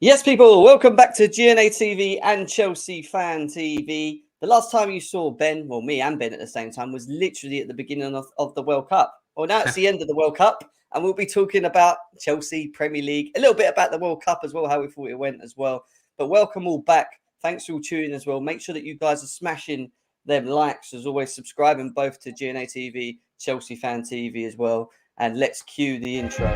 Yes, people, welcome back to GNA TV and Chelsea Fan TV. The last time you saw Ben, well, me and Ben at the same time, was literally at the beginning of the World Cup. Well, now it's the end of the World Cup, and we'll be talking about Chelsea, Premier League, a little bit about the World Cup as well, how we thought it went as well. But welcome all back. Thanks for all tuning as well. Make sure that you guys are smashing them likes, as always, subscribing both to GNA TV, Chelsea Fan TV as well. And let's cue the intro.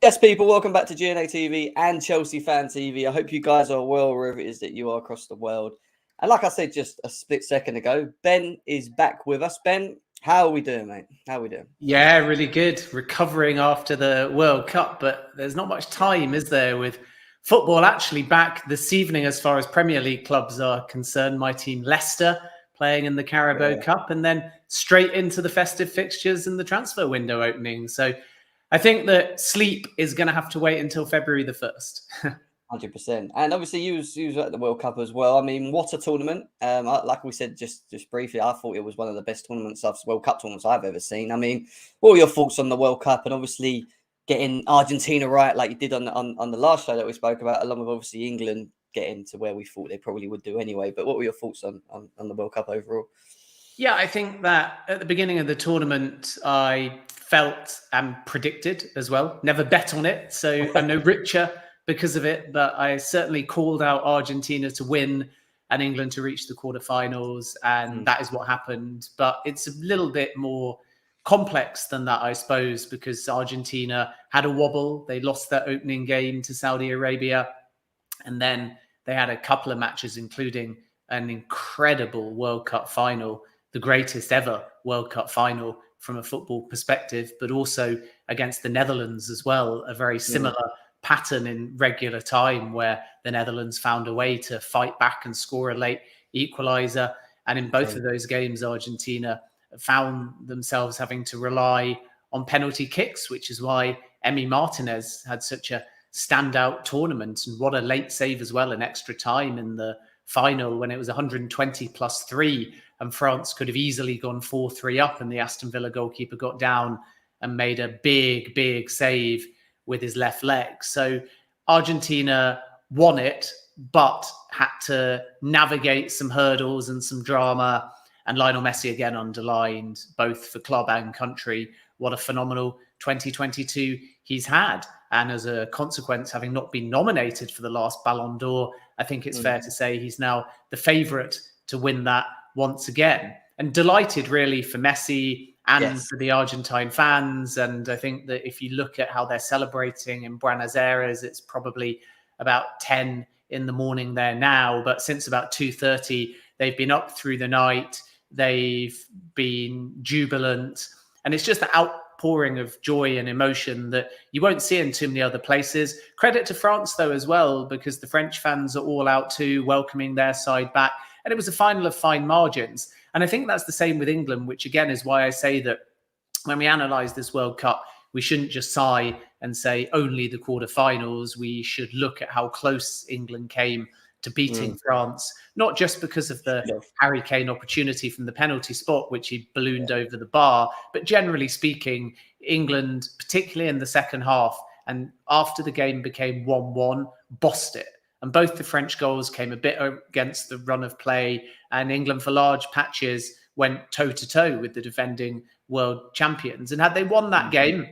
Yes, people, welcome back to GNA TV and Chelsea Fan TV. I hope you guys are well wherever it is that you are across the world. And like I said just a split second ago, Ben is back with us. Ben, how are we doing, mate? How are we doing? Yeah, really good. Recovering after the World Cup, but there's not much time, is there, with football actually back this evening as far as Premier League clubs are concerned. My team, Leicester, playing in the Carabao Cup, and then straight into the festive fixtures and the transfer window opening. So I think that sleep is going to have to wait until February the 1st. 100%. And obviously you was at the World Cup as well. I mean, what a tournament. Like we said just briefly, I thought it was one of the best World Cup tournaments I've ever seen. I mean, what were your thoughts on the World Cup, and obviously getting Argentina right like you did on the last show that we spoke about, along with obviously England getting to where we thought they probably would do anyway. But what were your thoughts on the World Cup overall? Yeah, I think that at the beginning of the tournament, I felt and predicted as well. Never bet on it, so I'm no richer because of it. But I certainly called out Argentina to win and England to reach the quarterfinals, and that is what happened. But it's a little bit more complex than that, I suppose, because Argentina had a wobble. They lost their opening game to Saudi Arabia, and then they had a couple of matches, including an incredible World Cup final, the greatest ever World Cup final from a football perspective, but also against the Netherlands as well, a very similar pattern in regular time where the Netherlands found a way to fight back and score a late equaliser. And in both of those games, Argentina found themselves having to rely on penalty kicks, which is why Emi Martinez had such a standout tournament. And what a late save as well in extra time in the final when it was 120+3, and France could have easily gone 4-3 up, and the Aston Villa goalkeeper got down and made a big save with his left leg. So Argentina won it, but had to navigate some hurdles and some drama. And Lionel Messi again underlined, both for club and country, what a phenomenal 2022 he's had. And as a consequence, having not been nominated for the last Ballon d'Or, I think it's fair to say he's now the favourite to win that once again. And delighted really for Messi and for the Argentine fans. And I think that if you look at how they're celebrating in Buenos Aires, it's probably about 10 in the morning there now. But since about 2:30, they've been up through the night. They've been jubilant. And it's just the outpouring of joy and emotion that you won't see in too many other places. Credit to France, though, as well, because the French fans are all out too, welcoming their side back. And it was a final of fine margins. And I think that's the same with England, which again is why I say that when we analyse this World Cup, we shouldn't just sigh and say only the quarterfinals. We should look at how close England came to beating France, not just because of the Harry Kane opportunity from the penalty spot, which he ballooned over the bar, but generally speaking, England, particularly in the second half, and after the game became 1-1, bossed it. And both the French goals came a bit against the run of play, and England for large patches went toe-to-toe with the defending world champions. And had they won that game,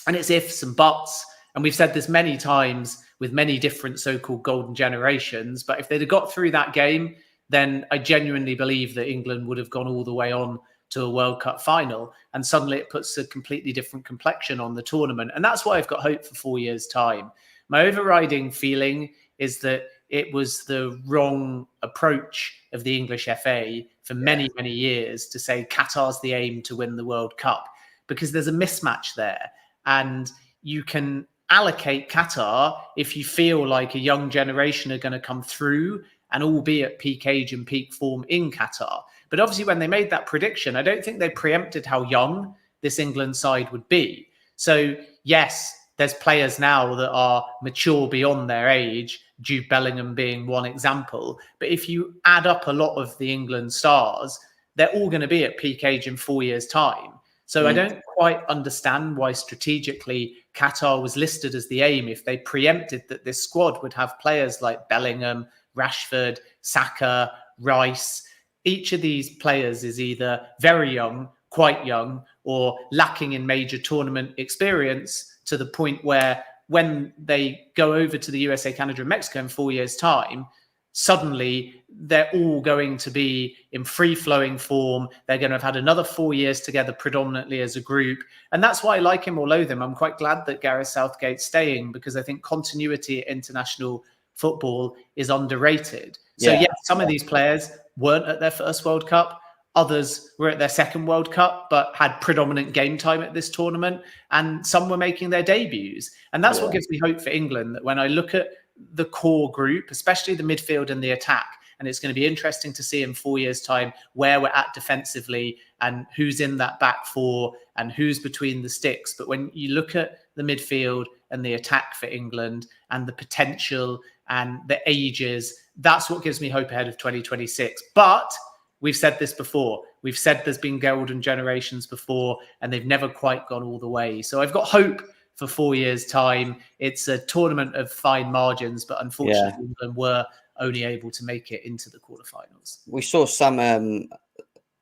and it's ifs and buts, and we've said this many times with many different so-called golden generations, but if they'd have got through that game, then I genuinely believe that England would have gone all the way on to a World Cup final. And suddenly it puts a completely different complexion on the tournament. And that's why I've got hope for 4 years' time. My overriding feeling is that it was the wrong approach of the English FA for many years to say Qatar's the aim to win the World Cup, because there's a mismatch there. And you can allocate Qatar if you feel like a young generation are going to come through and all be at peak age and peak form in Qatar. But obviously when they made that prediction, I don't think they preempted how young this England side would be. So yes, there's players now that are mature beyond their age, Jude Bellingham being one example. But if you add up a lot of the England stars, they're all going to be at peak age in 4 years' time. So I don't quite understand why strategically Qatar was listed as the aim if they preempted that this squad would have players like Bellingham, Rashford, Saka, Rice. Each of these players is either very young, quite young, or lacking in major tournament experience to the point where when they go over to the USA, Canada, and Mexico in 4 years' time, suddenly they're all going to be in free-flowing form. They're going to have had another 4 years together predominantly as a group. And that's why, like him or loathe him, I'm quite glad that Gareth Southgate's staying, because I think continuity at international football is underrated. So yes, some of these players weren't at their first World Cup. Others were at their second World Cup, but had predominant game time at this tournament. And some were making their debuts. And that's what gives me hope for England, that when I look at the core group, especially the midfield and the attack, and it's going to be interesting to see in 4 years' time where we're at defensively and who's in that back four and who's between the sticks. But when you look at the midfield and the attack for England and the potential and the ages, that's what gives me hope ahead of 2026. But we've said this before. We've said there's been golden generations before, and they've never quite gone all the way. So I've got hope for 4 years' time. It's a tournament of fine margins, but unfortunately, England were only able to make it into the quarterfinals. We saw some,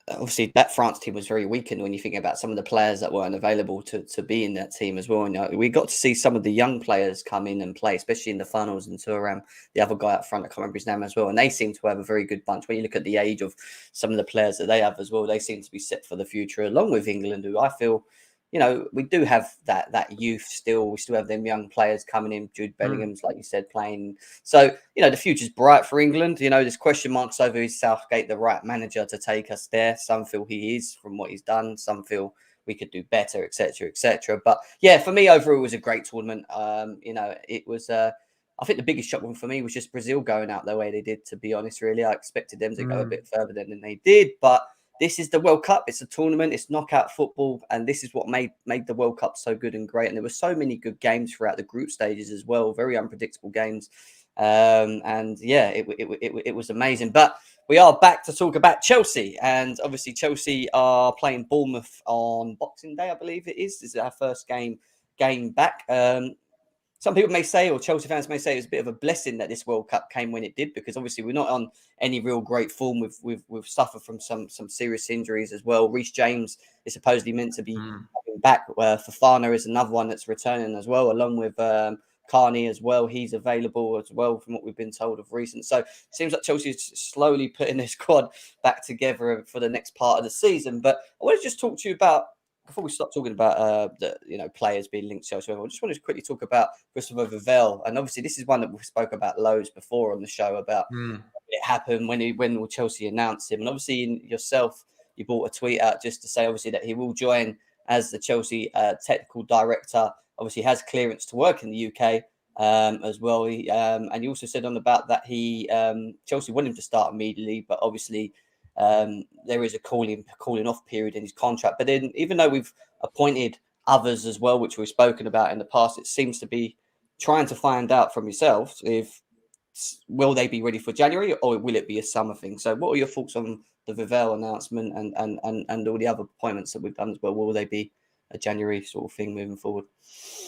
obviously, that France team was very weakened when you think about some of the players that weren't available to be in that team as well. And we got to see some of the young players come in and play, especially in the finals, and Thuram, the other guy up front, I can't remember his name as well. And they seem to have a very good bunch. When you look at the age of some of the players that they have as well, they seem to be set for the future, along with England, who I feel, we do have that youth still. We still have them young players coming in. Jude Bellingham's, like you said, playing. So, the future's bright for England. There's question marks over is Southgate the right manager to take us there. Some feel he is from what he's done. Some feel we could do better, etc., etc. But yeah, for me, overall, it was a great tournament. It was, I think the biggest shock one for me was just Brazil going out the way they did, to be honest, really. I expected them to go a bit further than they did, but this is the World Cup. It's a tournament. It's knockout football. And this is what made the World Cup so good and great. And there were so many good games throughout the group stages as well. Very unpredictable games. It was amazing. But we are back to talk about Chelsea. And obviously Chelsea are playing Bournemouth on Boxing Day, I believe it is. This is our first game back. Some people may say, or Chelsea fans may say, it was a bit of a blessing that this World Cup came when it did, because obviously we're not on any real great form. We've suffered from some serious injuries as well. Reece James is supposedly meant to be coming back. Fofana is another one that's returning as well, along with Carney as well. He's available as well, from what we've been told of recent. So it seems like Chelsea is slowly putting their squad back together for the next part of the season. But I want to just talk to you about, before we start talking about the players being linked to Chelsea, I just wanted to quickly talk about Christopher Vivell. And obviously this is one that we spoke about loads before on the show about it happened, when will Chelsea announce him. And obviously yourself, you brought a tweet out just to say obviously that he will join as the Chelsea technical director. Obviously has clearance to work in the UK as well. And you also said on about that Chelsea want him to start immediately, but obviously there is a calling off period in his contract. But then, even though we've appointed others as well, which we've spoken about in the past, it seems to be trying to find out from yourself if will they be ready for January, or will it be a summer thing? So what are your thoughts on the Vivell announcement and all the other appointments that we've done as well? Will they be a January sort of thing moving forward?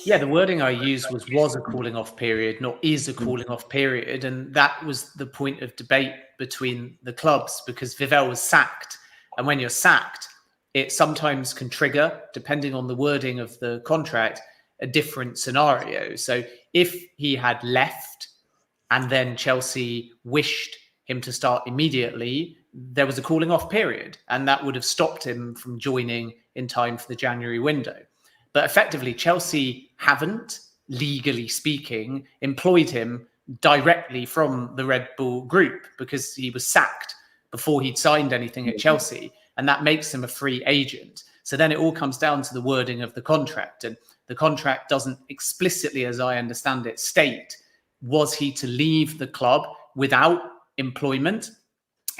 Yeah, the wording I used was a cooling off period, not is a cooling off period. And that was the point of debate between the clubs, because Vivell was sacked. And when you're sacked, it sometimes can trigger, depending on the wording of the contract, a different scenario. So if he had left and then Chelsea wished him to start immediately, there was a cooling off period, and that would have stopped him from joining in time for the January window. But effectively, Chelsea haven't, legally speaking, employed him directly from the Red Bull group, because he was sacked before he'd signed anything at Chelsea, and that makes him a free agent. So then it all comes down to the wording of the contract, and the contract doesn't explicitly, as I understand it, state was he to leave the club without employment,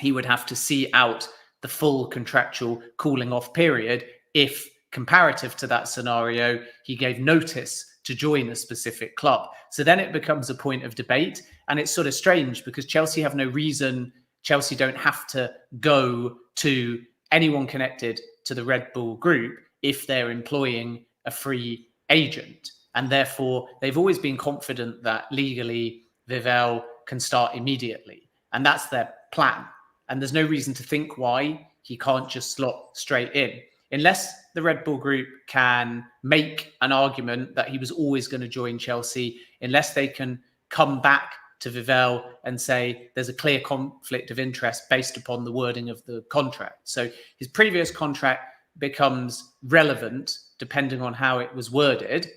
he would have to see out the full contractual cooling off period. If comparative to that scenario, he gave notice to join a specific club. So then it becomes a point of debate. And it's sort of strange because Chelsea have no reason. Chelsea don't have to go to anyone connected to the Red Bull group if they're employing a free agent. And therefore, they've always been confident that legally Vivell can start immediately. And that's their plan. And there's no reason to think why he can't just slot straight in. Unless the Red Bull group can make an argument that he was always going to join Chelsea, unless they can come back to Vivell and say there's a clear conflict of interest based upon the wording of the contract. So his previous contract becomes relevant depending on how it was worded.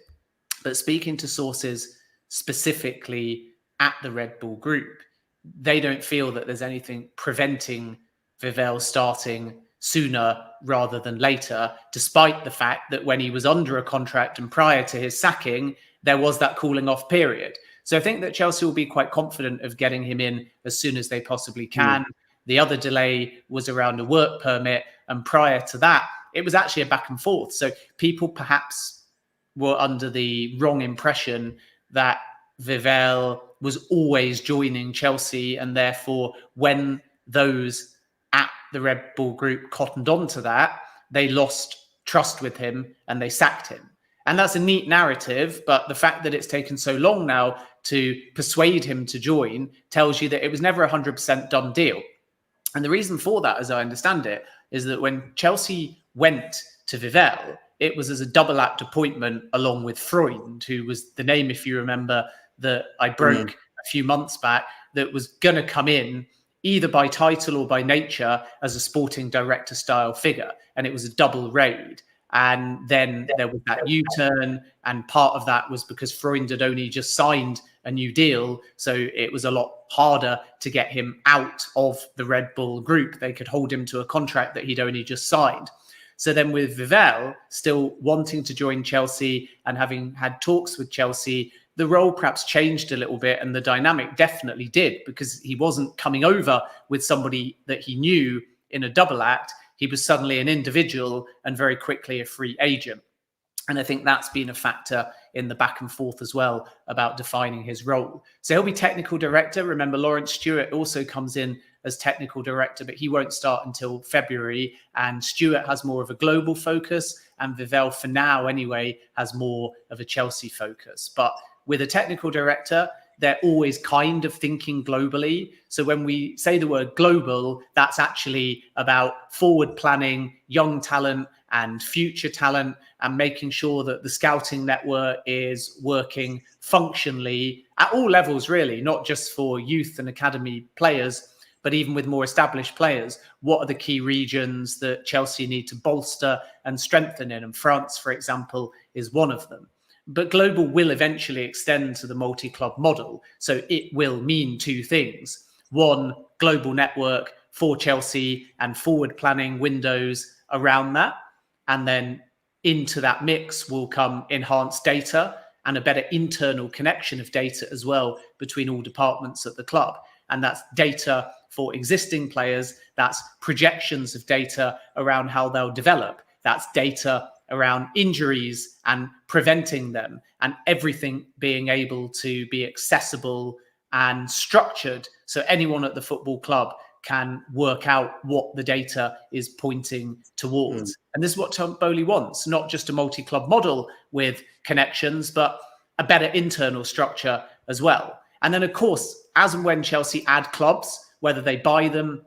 But speaking to sources specifically at the Red Bull group, they don't feel that there's anything preventing Vivell starting sooner rather than later, despite the fact that when he was under a contract and prior to his sacking, there was that cooling off period. So I think that Chelsea will be quite confident of getting him in as soon as they possibly can. The other delay was around a work permit. And prior to that, it was actually a back and forth. So people perhaps were under the wrong impression that Vivell was always joining Chelsea. And therefore, when those at the Red Bull group cottoned onto that, they lost trust with him and they sacked him. And that's a neat narrative, but the fact that it's taken so long now to persuade him to join tells you that it was never a 100% done deal. And the reason for that, as I understand it, is that when Chelsea went to Vivell, it was as a double act appointment along with Freund, who was the name, if you remember, that I broke a few months back, that was going to come in either by title or by nature as a sporting director style figure. And it was a double raid. And then there was that U-turn, and part of that was because Freund had only just signed a new deal, so it was a lot harder to get him out of the Red Bull group. They could hold him to a contract that he'd only just signed. So then with Vivell still wanting to join Chelsea and having had talks with Chelsea, the role perhaps changed a little bit, and the dynamic definitely did, because he wasn't coming over with somebody that he knew in a double act. He was suddenly an individual and very quickly a free agent. And I think that's been a factor in the back and forth as well about defining his role. So he'll be technical director. Remember, Lawrence Stewart also comes in as technical director, but he won't start until February. And Stewart has more of a global focus, and Vivell, for now anyway, has more of a Chelsea focus. But with a technical director, they're always kind of thinking globally. So when we say the word global, that's actually about forward planning, young talent and future talent, and making sure that the scouting network is working functionally at all levels, really, not just for youth and academy players, but even with more established players. What are the key regions that Chelsea need to bolster and strengthen in? And France, for example, is one of them. But global will eventually extend to the multi-club model. So it will mean two things. One, global network for Chelsea and forward planning windows around that. And then into that mix will come enhanced data and a better internal connection of data as well between all departments at the club. And that's data for existing players. That's projections of data around how they'll develop. That's data around injuries and preventing them, and everything being able to be accessible and structured so anyone at the football club can work out what the data is pointing towards. And this is what Tom Bowley wants, not just a multi-club model with connections, but a better internal structure as well. And then, of course, as and when Chelsea add clubs, whether they buy them,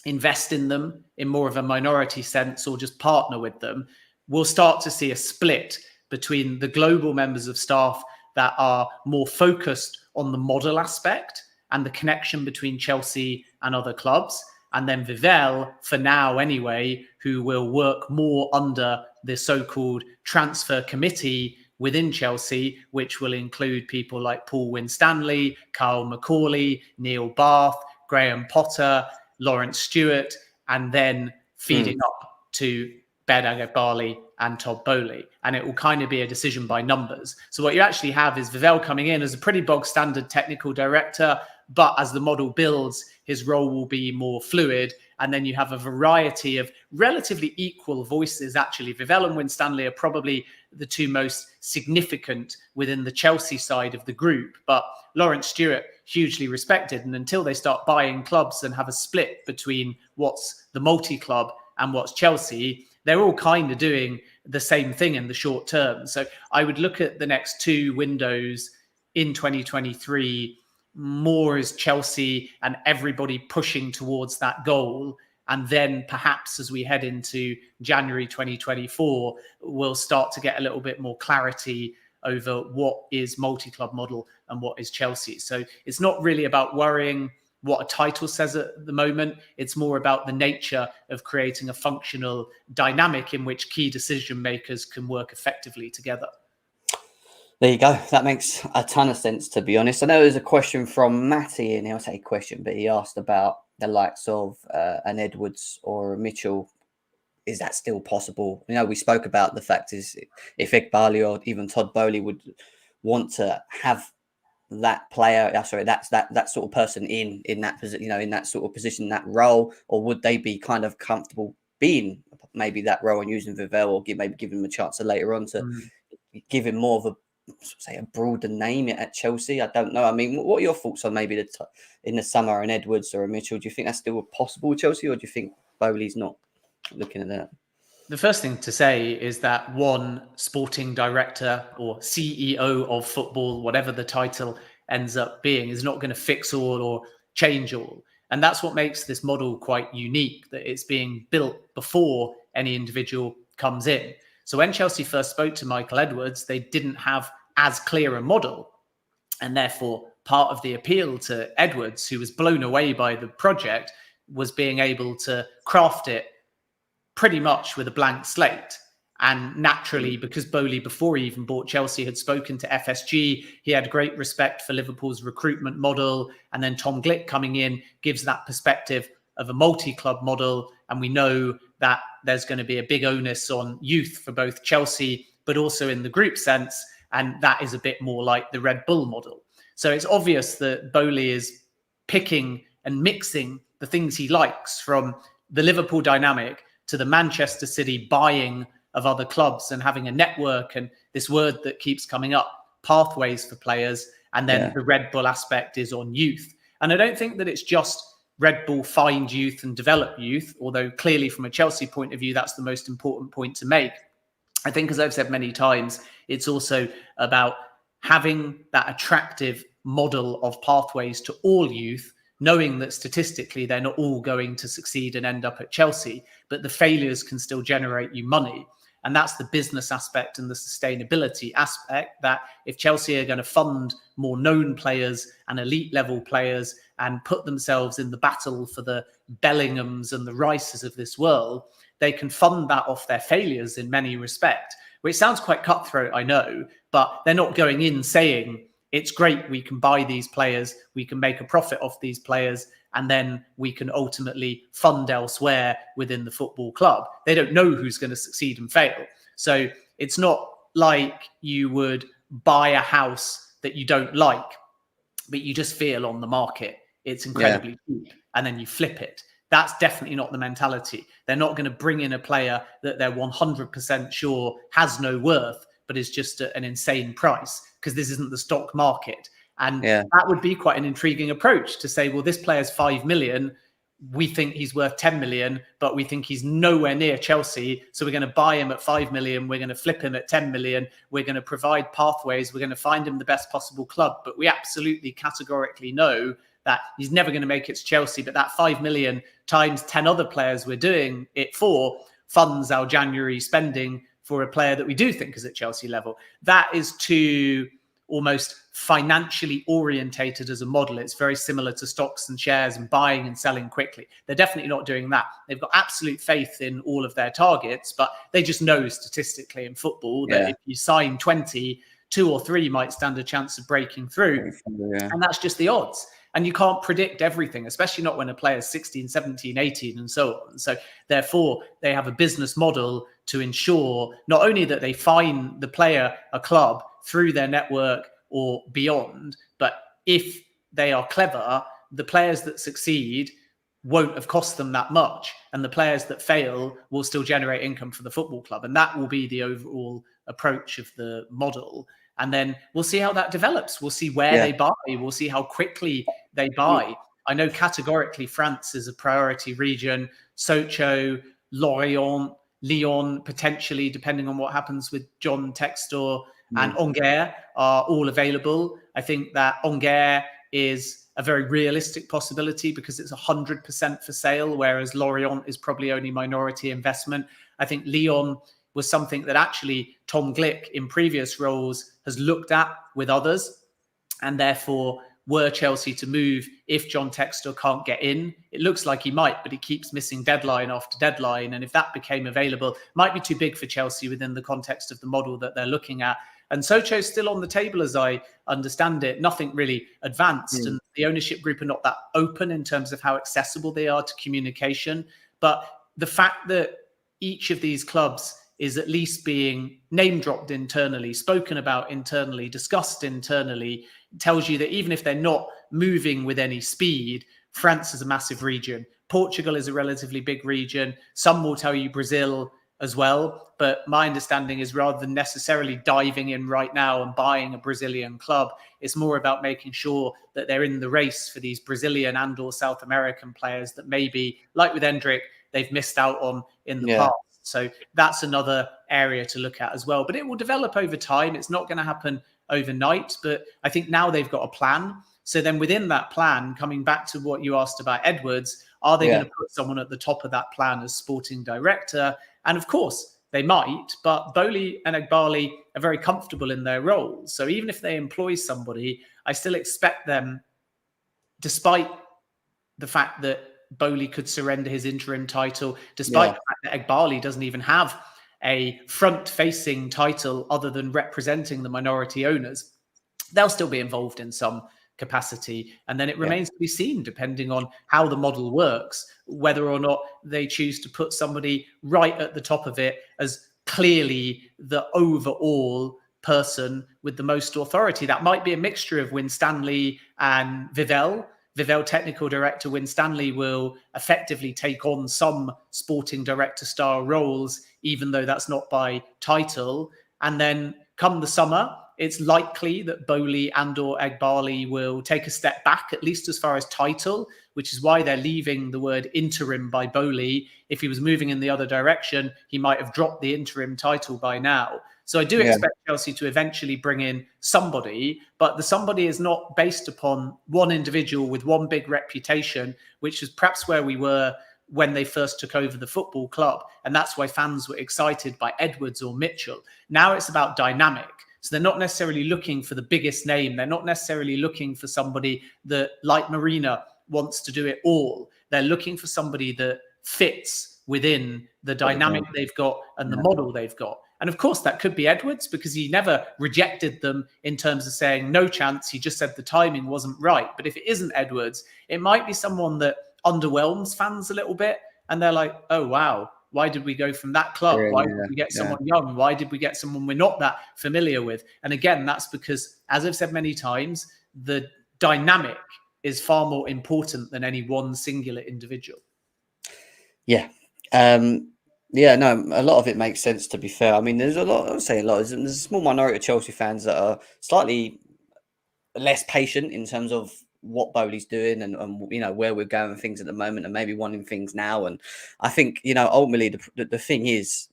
invest in them in more of a minority sense, or just partner with them, we'll start to see a split between the global members of staff that are more focused on the model aspect and the connection between Chelsea and other clubs. And then Vivell, for now anyway, who will work more under the so-called transfer committee within Chelsea, which will include people like Paul Winstanley, Kyle McCauley, Neil Bath, Graham Potter, Lawrence Stewart, and then feeding up to Ben Agbali and Todd Bowley. And it will kind of be a decision by numbers. So what you actually have is Vivell coming in as a pretty bog standard technical director, but as the model builds, his role will be more fluid. And then you have a variety of relatively equal voices. Actually, Vivell and Winstanley are probably the two most significant within the Chelsea side of the group. But Lawrence Stewart, hugely respected. And until they start buying clubs and have a split between what's the multi-club and what's Chelsea, they're all kind of doing the same thing in the short term. So I would look at the next 2 windows in 2023 more as Chelsea and everybody pushing towards that goal. And then perhaps as we head into January 2024, we'll start to get a little bit more clarity over what is multi-club model and what is Chelsea. So it's not really about worrying what a title says at the moment. It's more about the nature of creating a functional dynamic in which key decision makers can work effectively together. There you go. That makes a ton of sense, to be honest. I know there's a question from Matty, and he'll say question, but he asked about the likes of an Edwards or a Mitchell. Is that still possible? You know, we spoke about the fact is if Gvardial or even Todd Boehly would want to have that player, that sort of person in that position, you know, in that sort of position, that role, or would they be kind of comfortable being maybe that role and using Vivell, or maybe giving him a chance to later on to give him more of a, say, a broader name at Chelsea? I don't know. I mean, what are your thoughts on maybe in the summer an Edwards or a Mitchell? Do you think that's still possible with Chelsea, or do you think Boehly's not looking at that? The first thing to say is that one sporting director or CEO of football, whatever the title ends up being, is not going to fix all or change all. And that's what makes this model quite unique, that it's being built before any individual comes in. So when Chelsea first spoke to Michael Edwards, they didn't have as clear a model. And therefore, part of the appeal to Edwards, who was blown away by the project, was being able to craft it pretty much with a blank slate. And naturally, because Boehly, before he even bought Chelsea, had spoken to FSG, he had great respect for Liverpool's recruitment model. And then Tom Glick coming in gives that perspective of a multi-club model. And we know that there's going to be a big onus on youth for both Chelsea, but also in the group sense. And that is a bit more like the Red Bull model. So it's obvious that Boehly is picking and mixing the things he likes, from the Liverpool dynamic to the Manchester City buying of other clubs and having a network, and this word that keeps coming up, pathways for players. And then the Red Bull aspect is on youth. And I don't think that it's just Red Bull find youth and develop youth, although clearly from a Chelsea point of view, that's the most important point to make. I think, as I've said many times, it's also about having that attractive model of pathways to all youth, knowing that statistically they're not all going to succeed and end up at Chelsea, but the failures can still generate you money. And that's the business aspect and the sustainability aspect, that if Chelsea are going to fund more known players and elite level players and put themselves in the battle for the Bellinghams and the Rices of this world, they can fund that off their failures in many respects, which sounds quite cutthroat, I know, but they're not going in saying, it's great, we can buy these players, we can make a profit off these players, and then we can ultimately fund elsewhere within the football club. They don't know who's going to succeed and fail. So it's not like you would buy a house that you don't like, but you just feel on the market it's incredibly cheap, and then you flip it. That's definitely not the mentality. They're not going to bring in a player that they're 100% sure has no worth, but is just an insane price, because this isn't the stock market. And that would be quite an intriguing approach, to say, well, this player's 5 million. We think he's worth 10 million, but we think he's nowhere near Chelsea. So we're going to buy him at 5 million. We're going to flip him at 10 million. We're going to provide pathways. We're going to find him the best possible club. But we absolutely categorically know that he's never going to make it to Chelsea. But that 5 million times 10 other players we're doing it for funds our January spending for a player that we do think is at Chelsea level. That is too almost financially orientated as a model. It's very similar to stocks and shares and buying and selling quickly. They're definitely not doing that. They've got absolute faith in all of their targets, but they just know statistically in football that if you sign 20, 2 or 3 might stand a chance of breaking through. And that's just the odds. And you can't predict everything, especially not when a player is 16, 17, 18 and so on. So therefore, they have a business model to ensure not only that they find the player a club through their network or beyond, but if they are clever, the players that succeed won't have cost them that much, and the players that fail will still generate income for the football club. And that will be the overall approach of the model. And then we'll see how that develops. We'll see where they buy. We'll see how quickly they buy. I know categorically France is a priority region. Sochaux, Lorient, Lyon, potentially, depending on what happens with John Textor and Angers, are all available. I think that Angers is a very realistic possibility because it's 100% for sale, whereas Lorient is probably only minority investment. I think Lyon was something that actually Tom Glick in previous roles has looked at with others, and therefore were Chelsea to move if John Textor can't get in. It looks like he might, but he keeps missing deadline after deadline. And if that became available, it might be too big for Chelsea within the context of the model that they're looking at. And Socho's still on the table, as I understand it. Nothing really advanced. And the ownership group are not that open in terms of how accessible they are to communication. But the fact that each of these clubs is at least being name dropped internally, spoken about internally, discussed internally, tells you that even if they're not moving with any speed, France is a massive region. Portugal is a relatively big region. Some will tell you Brazil as well. But my understanding is rather than necessarily diving in right now and buying a Brazilian club, it's more about making sure that they're in the race for these Brazilian and or South American players that maybe, like with Endrick, they've missed out on in the past. So that's another area to look at as well. But it will develop over time. It's not going to happen overnight. But I think now they've got a plan. So then within that plan, coming back to what you asked about Edwards, are they going to put someone at the top of that plan as sporting director? And of course, they might. But Bowley and Eghbali are very comfortable in their roles. So even if they employ somebody, I still expect them, despite the fact that Bowley could surrender his interim title, despite the fact that Eghbali doesn't even have a front-facing title other than representing the minority owners, they'll still be involved in some capacity. And then it remains to be seen, depending on how the model works, whether or not they choose to put somebody right at the top of it as clearly the overall person with the most authority. That might be a mixture of Winstanley and Vivell. Vivell, technical director, Winstanley will effectively take on some sporting director style roles, even though that's not by title. And then come the summer, it's likely that Bowley and or Eghbali will take a step back, at least as far as title, which is why they're leaving the word interim by Bowley. If he was moving in the other direction, he might have dropped the interim title by now. So I do expect Chelsea to eventually bring in somebody, but the somebody is not based upon one individual with one big reputation, which is perhaps where we were when they first took over the football club. And that's why fans were excited by Edwards or Mitchell. Now it's about dynamic. So they're not necessarily looking for the biggest name. They're not necessarily looking for somebody that, like Marina, wants to do it all. They're looking for somebody that fits within the dynamic they've got and the model they've got. And of course, that could be Edwards, because he never rejected them in terms of saying no chance. He just said the timing wasn't right. But if it isn't Edwards, it might be someone that underwhelms fans a little bit. And they're like, oh, wow, why did we go from that club? Why did we get someone young? Why did we get someone we're not that familiar with? And again, that's because, as I've said many times, the dynamic is far more important than any one singular individual. Yeah. No, a lot of it makes sense, to be fair. I mean, there's a lot, I would say a lot, there's a small minority of Chelsea fans that are slightly less patient in terms of what Bowley's doing and you know, where we're going with things at the moment, and maybe wanting things now. And I think, you know, ultimately the thing is,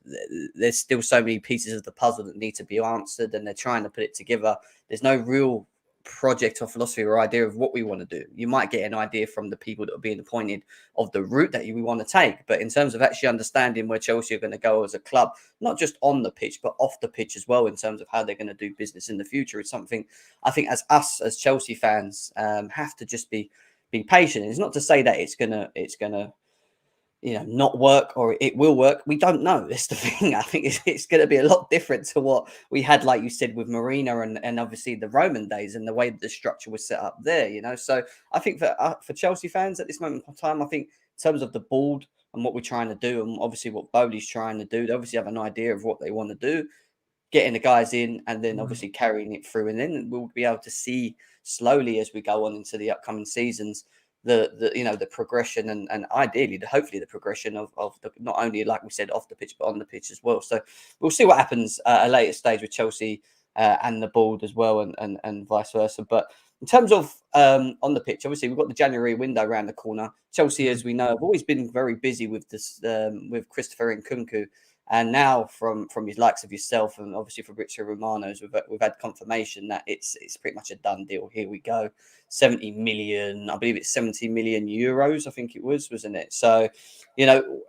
there's still so many pieces of the puzzle that need to be answered, and they're trying to put it together. There's no real project or philosophy or idea of what we want to do. You might get an idea from the people that are being appointed of the route that we want to take, but in terms of actually understanding where Chelsea are going to go as a club, not just on the pitch but off the pitch as well, in terms of how they're going to do business in the future, is something I think as Chelsea fans have to just be patient. It's not to say that it's gonna you know, not work or it will work. We don't know. That's the thing. I think it's going to be a lot different to what we had, like you said, with Marina and obviously the Roman days and the way the structure was set up there, you know. So I think for Chelsea fans at this moment in time, I think in terms of the board and what we're trying to do, and obviously what Bowley's trying to do, they obviously have an idea of what they want to do, getting the guys in and then obviously carrying it through. And then we'll be able to see slowly as we go on into the upcoming seasons, the you know, the progression and ideally hopefully the progression of the, not only, like we said, off the pitch but on the pitch as well. So we'll see what happens at a later stage with Chelsea and the board as well, and vice versa. But In terms of on the pitch, obviously we've got the January window around the corner. Chelsea, as we know, have always been very busy with this with Christopher Nkunku, and now from his likes of yourself and obviously Fabrizio Romano's, we've had confirmation that it's pretty much a done deal. Here we go, 70 million. I believe it's 70 million euros. I think it was, wasn't it? So, you know.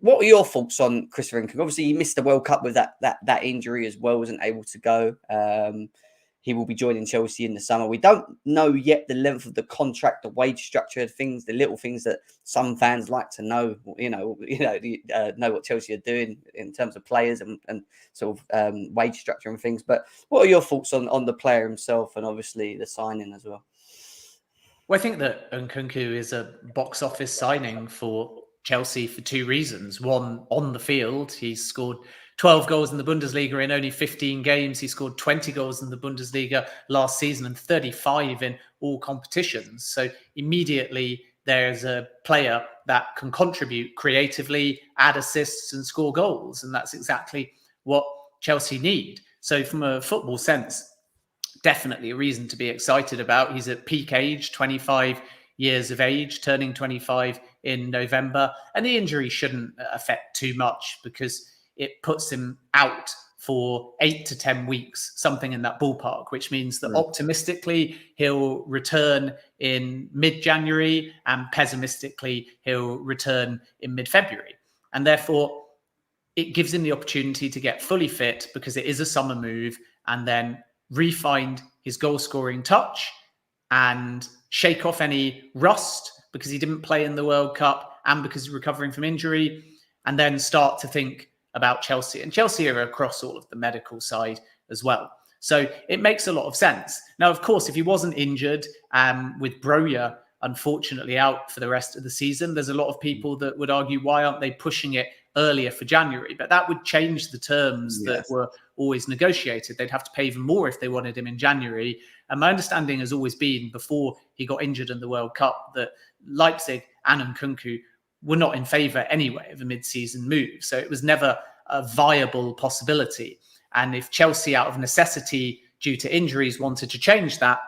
What are your thoughts on Christopher Nkunku? Obviously, he missed the World Cup with that injury as well, wasn't able to go. He will be joining Chelsea in the summer. We don't know yet the length of the contract, the wage structure, things, the little things that some fans like to know. Know what Chelsea are doing in terms of players and sort of wage structure and things. But what are your thoughts on the player himself and obviously the signing as well? Well, I think that Nkunku is a box office signing for Chelsea for two reasons. One, on the field, he's scored 12 goals in the Bundesliga in only 15 games. He scored 20 goals in the Bundesliga last season and 35 in all competitions. So immediately there's a player that can contribute creatively, add assists and score goals. And that's exactly what Chelsea need. So from a football sense, definitely a reason to be excited about. He's at peak age, 25 years of age, turning 25 in November. And the injury shouldn't affect too much because it puts him out for 8 to 10 weeks, something in that ballpark, which means that optimistically he'll return in mid-January and pessimistically he'll return in mid-February. And therefore, it gives him the opportunity to get fully fit because it is a summer move and then re-find his goal-scoring touch and shake off any rust because he didn't play in the World Cup and because he's recovering from injury, and then start to think about Chelsea. And Chelsea are across all of the medical side as well. So it makes a lot of sense. Now, of course, if he wasn't injured with Broja, unfortunately, out for the rest of the season, there's a lot of people that would argue, why aren't they pushing it earlier for January? But that would change the terms that were always negotiated. They'd have to pay even more if they wanted him in January. And my understanding has always been, before he got injured in the World Cup, that Leipzig and Nkunku were not in favour anyway of a mid-season move. So it was never a viable possibility. And if Chelsea, out of necessity due to injuries, wanted to change that,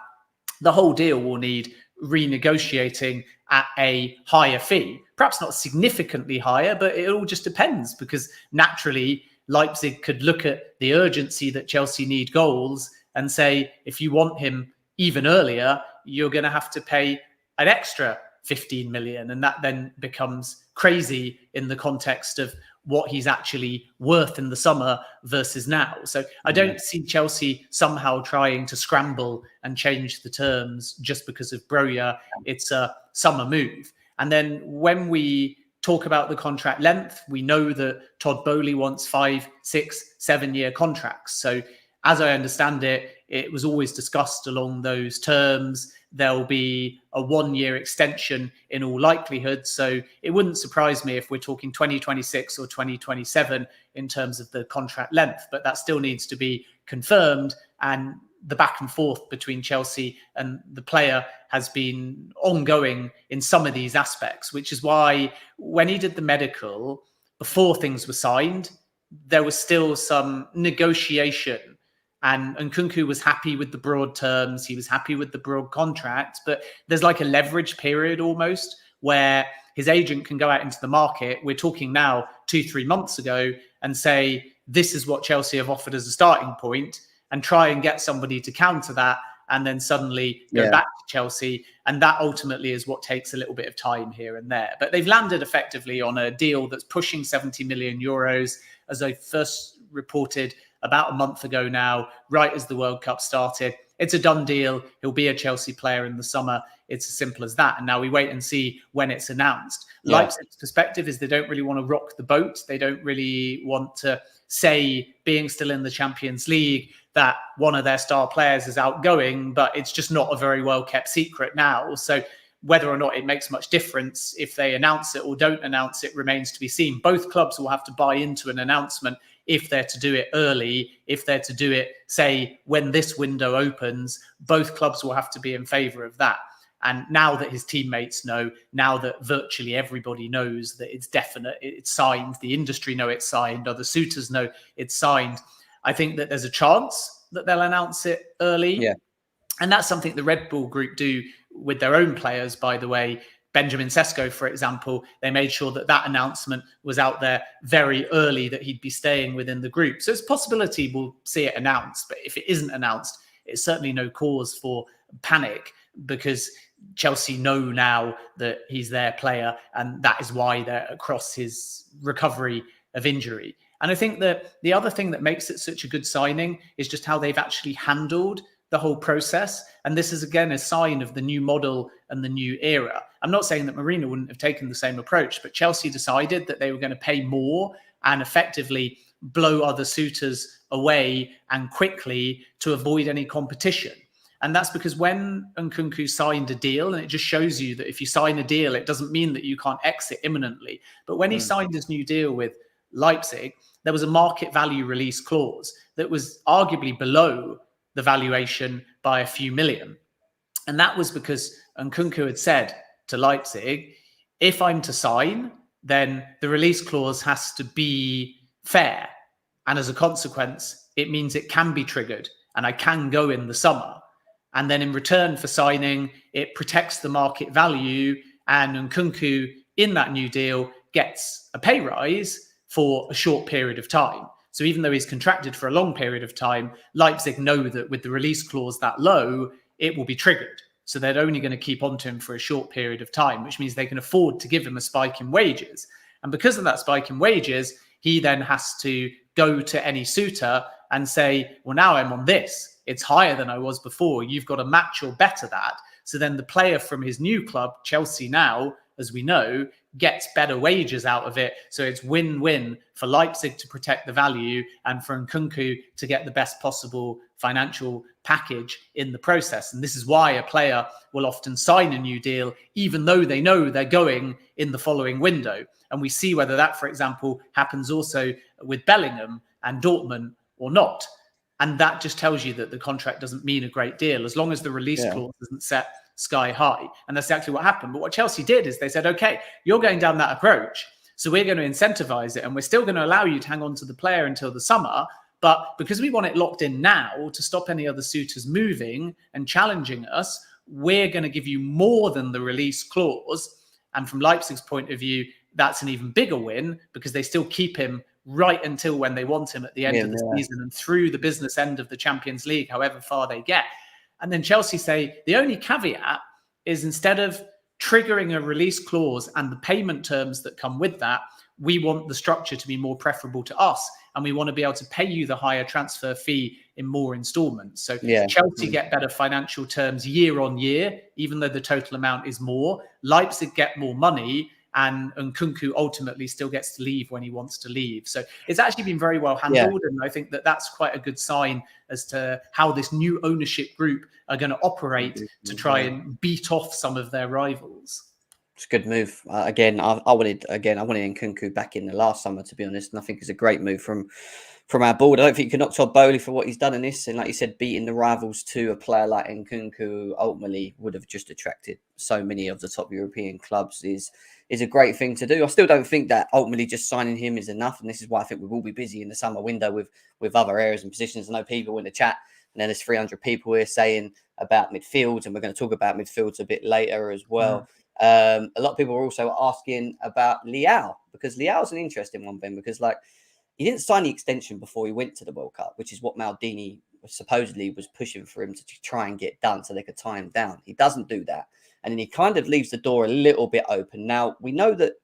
the whole deal will need renegotiating at a higher fee. Perhaps not significantly higher, but it all just depends, because naturally Leipzig could look at the urgency that Chelsea need goals and say, if you want him even earlier, you're going to have to pay an extra 15 million. And that then becomes crazy in the context of what he's actually worth in the summer versus now. So I don't see Chelsea somehow trying to scramble and change the terms just because of Broja. It's a summer move. And then when we talk about the contract length, we know that Todd Boehly wants 5, 6, 7-year contracts. So as I understand it, it was always discussed along those terms. There'll be a 1-year extension in all likelihood. So it wouldn't surprise me if we're talking 2026 or 2027 in terms of the contract length, but that still needs to be confirmed. And the back and forth between Chelsea and the player has been ongoing in some of these aspects, which is why when he did the medical, before things were signed, there was still some negotiation. And Nkunku was happy with the broad terms. He was happy with the broad contract. But there's like a leverage period almost where his agent can go out into the market. We're talking now 2-3 months ago and say, this is what Chelsea have offered as a starting point, and try and get somebody to counter that and then suddenly go back to Chelsea. And that ultimately is what takes a little bit of time here and there. But they've landed effectively on a deal that's pushing 70 million euros, as I first reported about a month ago now, right as the World Cup started. It's a done deal. He'll be a Chelsea player in the summer. It's as simple as that. And now we wait and see when it's announced. Leipzig's perspective is they don't really want to rock the boat. They don't really want to say, being still in the Champions League, that one of their star players is outgoing, but it's just not a very well kept secret now. So whether or not it makes much difference if they announce it or don't announce it remains to be seen. Both clubs will have to buy into an announcement if they're to do it early. If they're to do it, say, when this window opens, both clubs will have to be in favour of that. And now that his teammates know, now that virtually everybody knows that it's definite, it's signed, the industry know it's signed, other suitors know it's signed, I think that there's a chance that they'll announce it early. And that's something the Red Bull Group do with their own players, by the way. Benjamin Sesko, for example, they made sure that that announcement was out there very early, that he'd be staying within the group. So it's a possibility we'll see it announced. But if it isn't announced, it's certainly no cause for panic, because Chelsea know now that he's their player, and that is why they're across his recovery of injury. And I think that the other thing that makes it such a good signing is just how they've actually handled the whole process. And this is, again, a sign of the new model and the new era. I'm not saying that Mourinho wouldn't have taken the same approach, but Chelsea decided that they were going to pay more and effectively blow other suitors away and quickly to avoid any competition. And that's because when Nkunku signed a deal, and it just shows you that if you sign a deal, it doesn't mean that you can't exit imminently. But when he signed his new deal with Leipzig, there was a market value release clause that was arguably below the valuation by a few million. And that was because Nkunku had said to Leipzig, if I'm to sign, then the release clause has to be fair. And as a consequence, it means it can be triggered and I can go in the summer. And then in return for signing, it protects the market value, and Nkunku in that new deal gets a pay rise for a short period of time. So even though he's contracted for a long period of time, Leipzig know that with the release clause that low, it will be triggered. So they're only going to keep on to him for a short period of time, which means they can afford to give him a spike in wages. And because of that spike in wages, he then has to go to any suitor and say, well, now I'm on this. It's higher than I was before. You've got to match or better that. So then the player from his new club, Chelsea now, as we know, gets better wages out of it. So it's win-win for Leipzig to protect the value and for Nkunku to get the best possible financial package in the process. And this is why a player will often sign a new deal, even though they know they're going in the following window. And we see whether that, for example, happens also with Bellingham and Dortmund or not. And that just tells you that the contract doesn't mean a great deal as long as the release clause isn't set sky high. And that's exactly what happened. But what Chelsea did is they said, okay, you're going down that approach, so we're going to incentivize it, and we're still going to allow you to hang on to the player until the summer. But because we want it locked in now to stop any other suitors moving and challenging us, we're going to give you more than the release clause. And from Leipzig's point of view, that's an even bigger win, because they still keep him right until when they want him at the end of the season and through the business end of the Champions League, however far they get. And then Chelsea say the only caveat is, instead of triggering a release clause and the payment terms that come with that, we want the structure to be more preferable to us. And we want to be able to pay you the higher transfer fee in more installments. So Chelsea get better financial terms year on year, even though the total amount is more. Leipzig get more money, and Nkunku ultimately still gets to leave when he wants to leave. So it's actually been very well handled. And I think that that's quite a good sign as to how this new ownership group are going to operate to try and beat off some of their rivals. It's a good move. I wanted Nkunku back in the last summer, to be honest. And I think it's a great move from our board. I don't think you can knock Todd Bowley for what he's done in this. And like you said, beating the rivals to a player like Nkunku ultimately would have just attracted so many of the top European clubs is a great thing to do. I still don't think that ultimately just signing him is enough. And this is why I think we will be busy in the summer window with other areas and positions. I know people in the chat, and then there's 300 people here saying about midfields, and we're going to talk about midfields a bit later as well. A lot of people are also asking about Leao, because Leao's an interesting one, Ben, because he didn't sign the extension before he went to the World Cup, which is what Maldini supposedly was pushing for him to try and get done so they could tie him down. He doesn't do that. And then he kind of leaves the door a little bit open. Now, we know that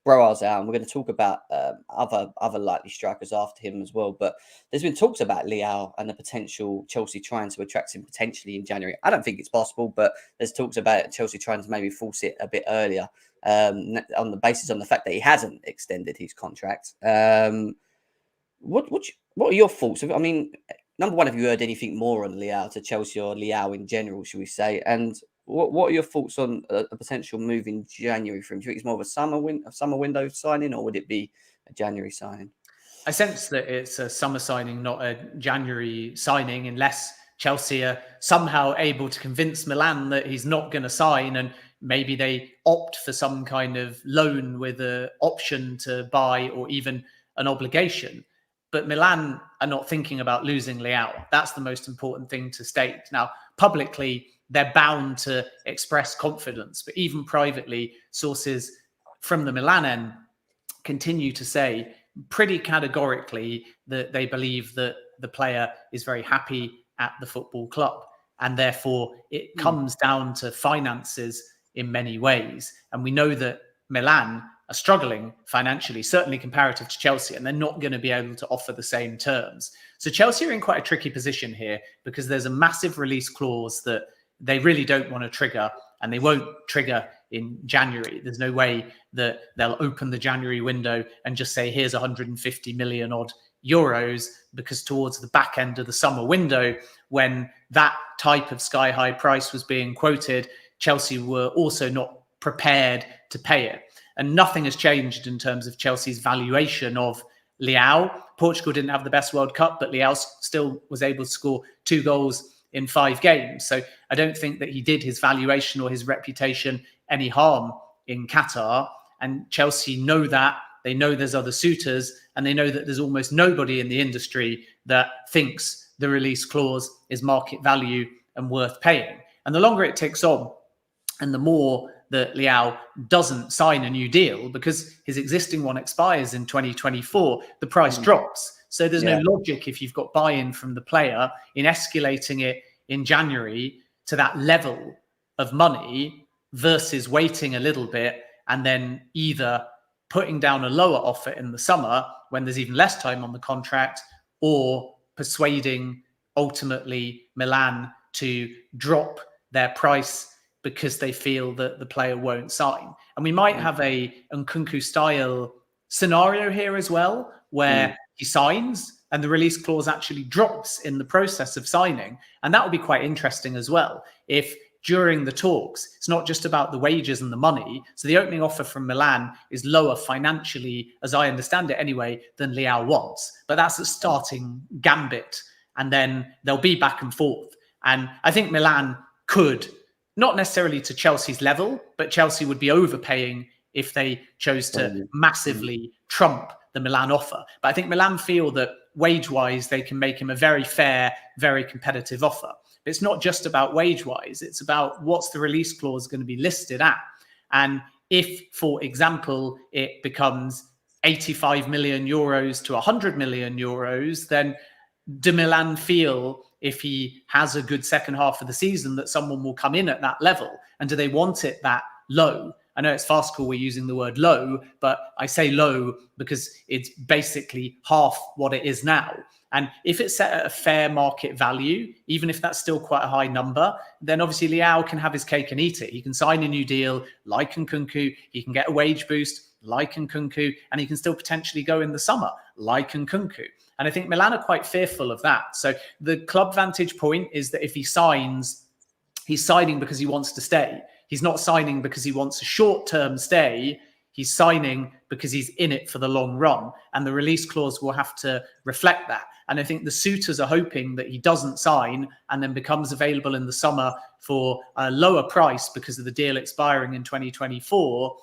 Broa's out, and we're going to talk about other likely strikers after him as well. But there's been talks about Leao and the potential Chelsea trying to attract him potentially in January. I don't think it's possible, but there's talks about Chelsea trying to maybe force it a bit earlier on the fact that he hasn't extended his contract. What are your thoughts? I mean, number one, have you heard anything more on Leao to Chelsea, or Leao in general, should we say? And what are your thoughts on a potential move in January for him? Do you think it's more of a summer window signing, or would it be a January signing? I sense that it's a summer signing, not a January signing, unless Chelsea are somehow able to convince Milan that he's not going to sign, and maybe they opt for some kind of loan with an option to buy or even an obligation. But Milan are not thinking about losing Leao. That's the most important thing to state. Now, publicly, they're bound to express confidence. But even privately, sources from the Milan end continue to say pretty categorically that they believe that the player is very happy at the football club. And therefore, it comes down to finances in many ways. And we know that Milan are struggling financially, certainly comparative to Chelsea, and they're not going to be able to offer the same terms. So Chelsea are in quite a tricky position here because there's a massive release clause that they really don't want to trigger, and they won't trigger in January. There's no way that they'll open the January window and just say, here's 150 million odd euros, because towards the back end of the summer window, when that type of sky high price was being quoted, Chelsea were also not prepared to pay it. And nothing has changed in terms of Chelsea's valuation of Leao. Portugal didn't have the best World Cup, but Leao still was able to score 2 goals in 5 games. So I don't think that he did his valuation or his reputation any harm in Qatar. And Chelsea know that. They know there's other suitors, and they know that there's almost nobody in the industry that thinks the release clause is market value and worth paying. And the longer it ticks on, and the more that Leao doesn't sign a new deal, because his existing one expires in 2024, the price drops. So there's no logic, if you've got buy-in from the player, in escalating it in January to that level of money versus waiting a little bit and then either putting down a lower offer in the summer when there's even less time on the contract, or persuading ultimately Milan to drop their price because they feel that the player won't sign. And we might have a Nkunku style scenario here as well, where he signs and the release clause actually drops in the process of signing. And that would be quite interesting as well. If during the talks, it's not just about the wages and the money. So the opening offer from Milan is lower financially, as I understand it anyway, than Leao wants. But that's a starting gambit. And then they'll be back and forth. And I think Milan could, not necessarily to Chelsea's level, but Chelsea would be overpaying if they chose to massively trump the Milan offer. But I think Milan feel that wage-wise, they can make him a very fair, very competitive offer. But it's not just about wage-wise. It's about what's the release clause going to be listed at. And if, for example, it becomes 85 million euros to 100 million euros, then do Milan feel, if he has a good second half of the season, that someone will come in at that level? And do they want it that low? I know it's farcical we're using the word low, but I say low because it's basically half what it is now. And if it's set at a fair market value, even if that's still quite a high number, then obviously Leao can have his cake and eat it. He can sign a new deal like Nkunku. He can get a wage boost like Nkunku, and he can still potentially go in the summer like Nkunku. And I think Milan are quite fearful of that. So the club vantage point is that if he signs, he's signing because he wants to stay. He's not signing because he wants a short-term stay. He's signing because he's in it for the long run. And the release clause will have to reflect that. And I think the suitors are hoping that he doesn't sign and then becomes available in the summer for a lower price because of the deal expiring in 2024,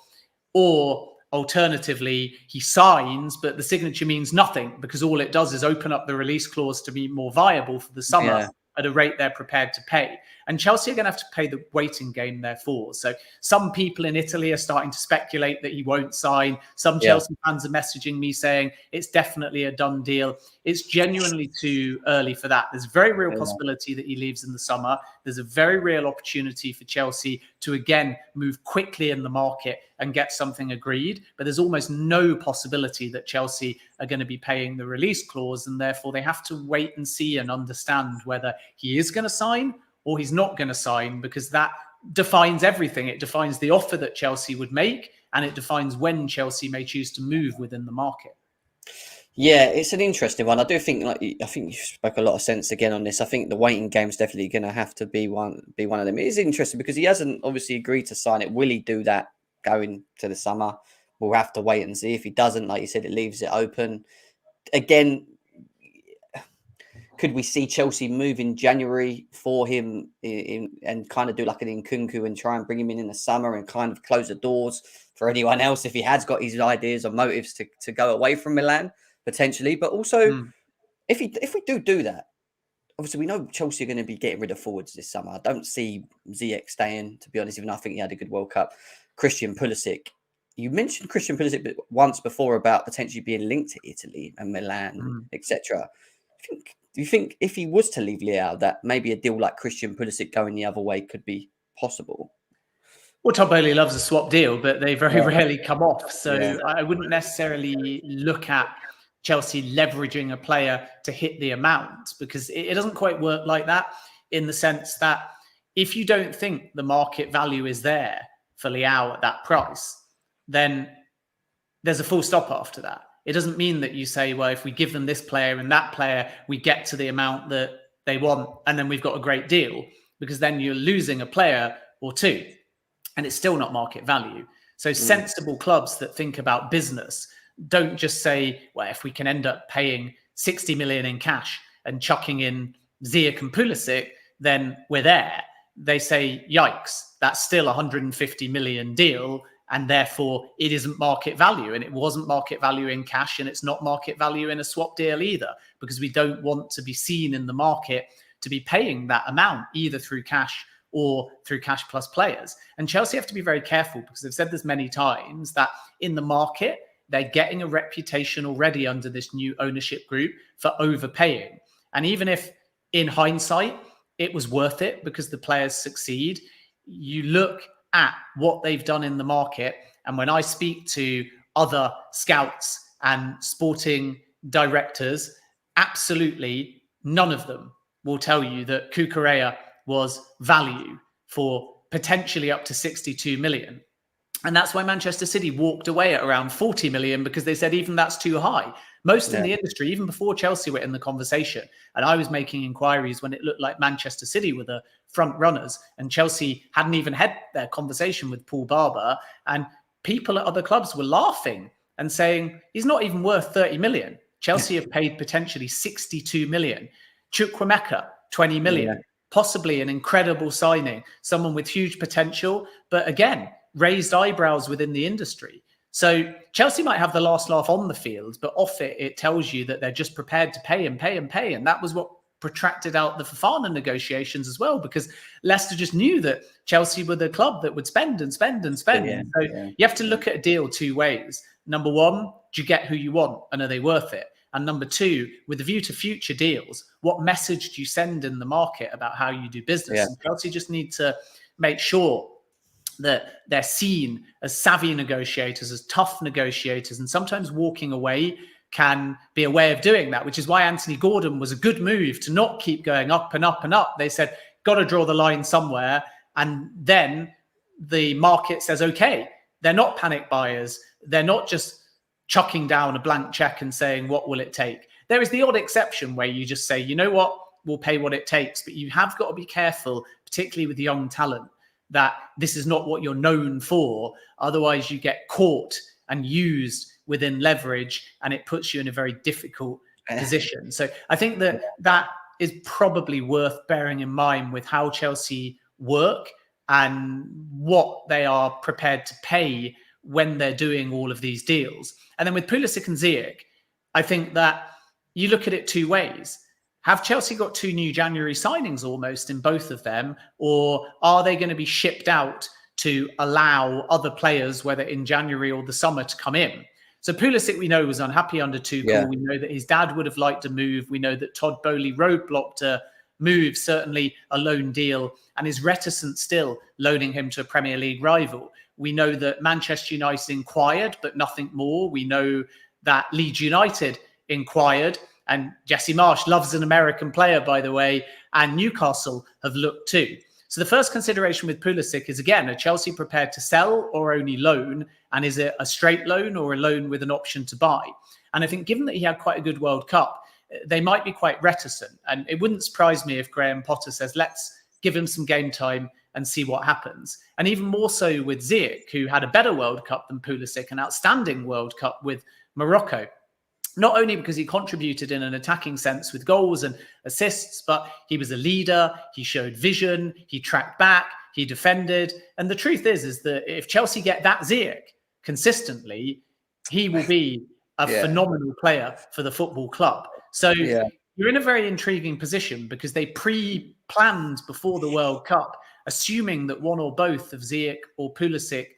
or alternatively, he signs, but the signature means nothing because all it does is open up the release clause to be more viable for the summer at a rate they're prepared to pay. And Chelsea are going to have to play the waiting game, therefore. So some people in Italy are starting to speculate that he won't sign. Some Chelsea fans are messaging me saying it's definitely a done deal. It's genuinely too early for that. There's a very real possibility that he leaves in the summer. There's a very real opportunity for Chelsea to, again, move quickly in the market and get something agreed. But there's almost no possibility that Chelsea are going to be paying the release clause. And therefore, they have to wait and see and understand whether he is going to sign or he's not going to sign, because that defines everything. It defines the offer that Chelsea would make, and it defines when Chelsea may choose to move within the market. Yeah, it's an interesting one. I do think, I think you spoke a lot of sense again on this. I think the waiting game is definitely going to have to be one of them. It is interesting because he hasn't obviously agreed to sign it. Will he do that going to the summer? We'll have to wait and see. If he doesn't, like you said, it leaves it open. Again, could we see Chelsea move in January for him and kind of do like an Nkunku and try and bring him in the summer and kind of close the doors for anyone else if he has got his ideas or motives to go away from Milan potentially? But also, if we do that, obviously we know Chelsea are going to be getting rid of forwards this summer. I don't see Ziyech staying, to be honest, even though I think he had a good World Cup. Christian Pulisic. You mentioned Christian Pulisic once before about potentially being linked to Italy and Milan, etc. Do you think if he was to leave Leao, that maybe a deal like Christian Pulisic going the other way could be possible? Well, Todd Bowley loves a swap deal, but they very rarely come off. So I wouldn't necessarily look at Chelsea leveraging a player to hit the amount, because it doesn't quite work like that, in the sense that if you don't think the market value is there for Leao at that price, then there's a full stop after that. It doesn't mean that you say, well, if we give them this player and that player, we get to the amount that they want, and then we've got a great deal, because then you're losing a player or two, and it's still not market value. So sensible clubs that think about business don't just say, well, if we can end up paying 60 million in cash and chucking in Ziyech and Pulisic, then we're there. They say, yikes, that's still a 150 million deal, and therefore it isn't market value. And it wasn't market value in cash, and it's not market value in a swap deal either, because we don't want to be seen in the market to be paying that amount, either through cash or through cash plus players. And Chelsea have to be very careful, because they've said this many times, that in the market, they're getting a reputation already under this new ownership group for overpaying. And even if in hindsight, it was worth it because the players succeed, you look at what they've done in the market. And when I speak to other scouts and sporting directors, absolutely none of them will tell you that Cucurella was value for potentially up to 62 million. And that's why Manchester City walked away at around 40 million, because they said even that's too high. Most in the industry, even before Chelsea were in the conversation, and I was making inquiries when it looked like Manchester City were the front runners, and Chelsea hadn't even had their conversation with Paul Barber, and people at other clubs were laughing and saying, he's not even worth 30 million. Chelsea have paid potentially 62 million. Chukwuemeka, 20 million. Possibly an incredible signing, someone with huge potential, but again, raised eyebrows within the industry. So Chelsea might have the last laugh on the field, but off it, it tells you that they're just prepared to pay and pay and pay. And that was what protracted out the Fofana negotiations as well, because Leicester just knew that Chelsea were the club that would spend and spend and spend. You have to look at a deal two ways. Number one, do you get who you want, and are they worth it? And number two, with a view to future deals, what message do you send in the market about how you do business? And Chelsea just need to make sure that they're seen as savvy negotiators, as tough negotiators, and sometimes walking away can be a way of doing that, which is why Anthony Gordon was a good move to not keep going up and up and up. They said, got to draw the line somewhere. And then the market says, okay, they're not panic buyers. They're not just chucking down a blank check and saying, what will it take? There is the odd exception where you just say, you know what, we'll pay what it takes. But you have got to be careful, particularly with young talent, that this is not what you're known for. Otherwise, you get caught and used within leverage, and it puts you in a very difficult position. So I think that that is probably worth bearing in mind with how Chelsea work and what they are prepared to pay when they're doing all of these deals. And then with Pulisic and Ziyech, I think that you look at it two ways. Have Chelsea got two new January signings almost in both of them, or are they going to be shipped out to allow other players, whether in January or the summer, to come in? So Pulisic, we know, was unhappy under Tuchel. Yeah. We know that his dad would have liked a move. We know that Todd Bowley roadblocked a move, certainly a loan deal, and is reticent still loaning him to a Premier League rival. We know that Manchester United inquired, but nothing more. We know that Leeds United inquired, and Jesse Marsch loves an American player, by the way, and Newcastle have looked too. So the first consideration with Pulisic is, again, are Chelsea prepared to sell or only loan? And is it a straight loan or a loan with an option to buy? And I think given that he had quite a good World Cup, they might be quite reticent. And it wouldn't surprise me if Graham Potter says, let's give him some game time and see what happens. And even more so with Ziyech, who had a better World Cup than Pulisic, an outstanding World Cup with Morocco. Not only because he contributed in an attacking sense with goals and assists, but he was a leader, he showed vision, he tracked back, he defended. And the truth is that if Chelsea get that Ziyech consistently, he will be a phenomenal player for the football club. So you're in a very intriguing position because they pre-planned before the World Cup, assuming that one or both of Ziyech or Pulisic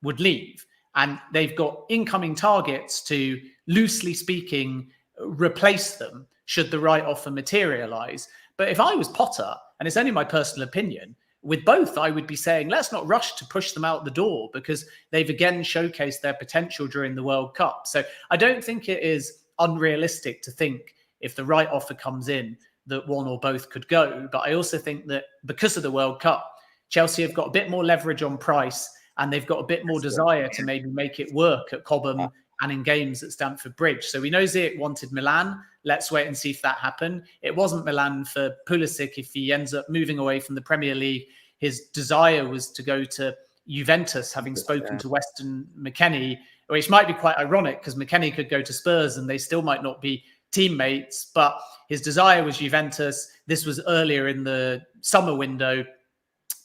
would leave. And they've got incoming targets to, loosely speaking, replace them should the right offer materialise. But if I was Potter, and it's only my personal opinion, with both, I would be saying, let's not rush to push them out the door because they've again showcased their potential during the World Cup. So I don't think it is unrealistic to think if the right offer comes in that one or both could go. But I also think that because of the World Cup, Chelsea have got a bit more leverage on price and they've got a bit more desire to maybe make it work at Cobham and in games at Stamford Bridge. So we know Ziyech wanted Milan. Let's wait and see if that happened. It wasn't Milan for Pulisic. If he ends up moving away from the Premier League, his desire was to go to Juventus, having spoken to Weston McKennie, which might be quite ironic because McKennie could go to Spurs and they still might not be teammates, but his desire was Juventus. This was earlier in the summer window,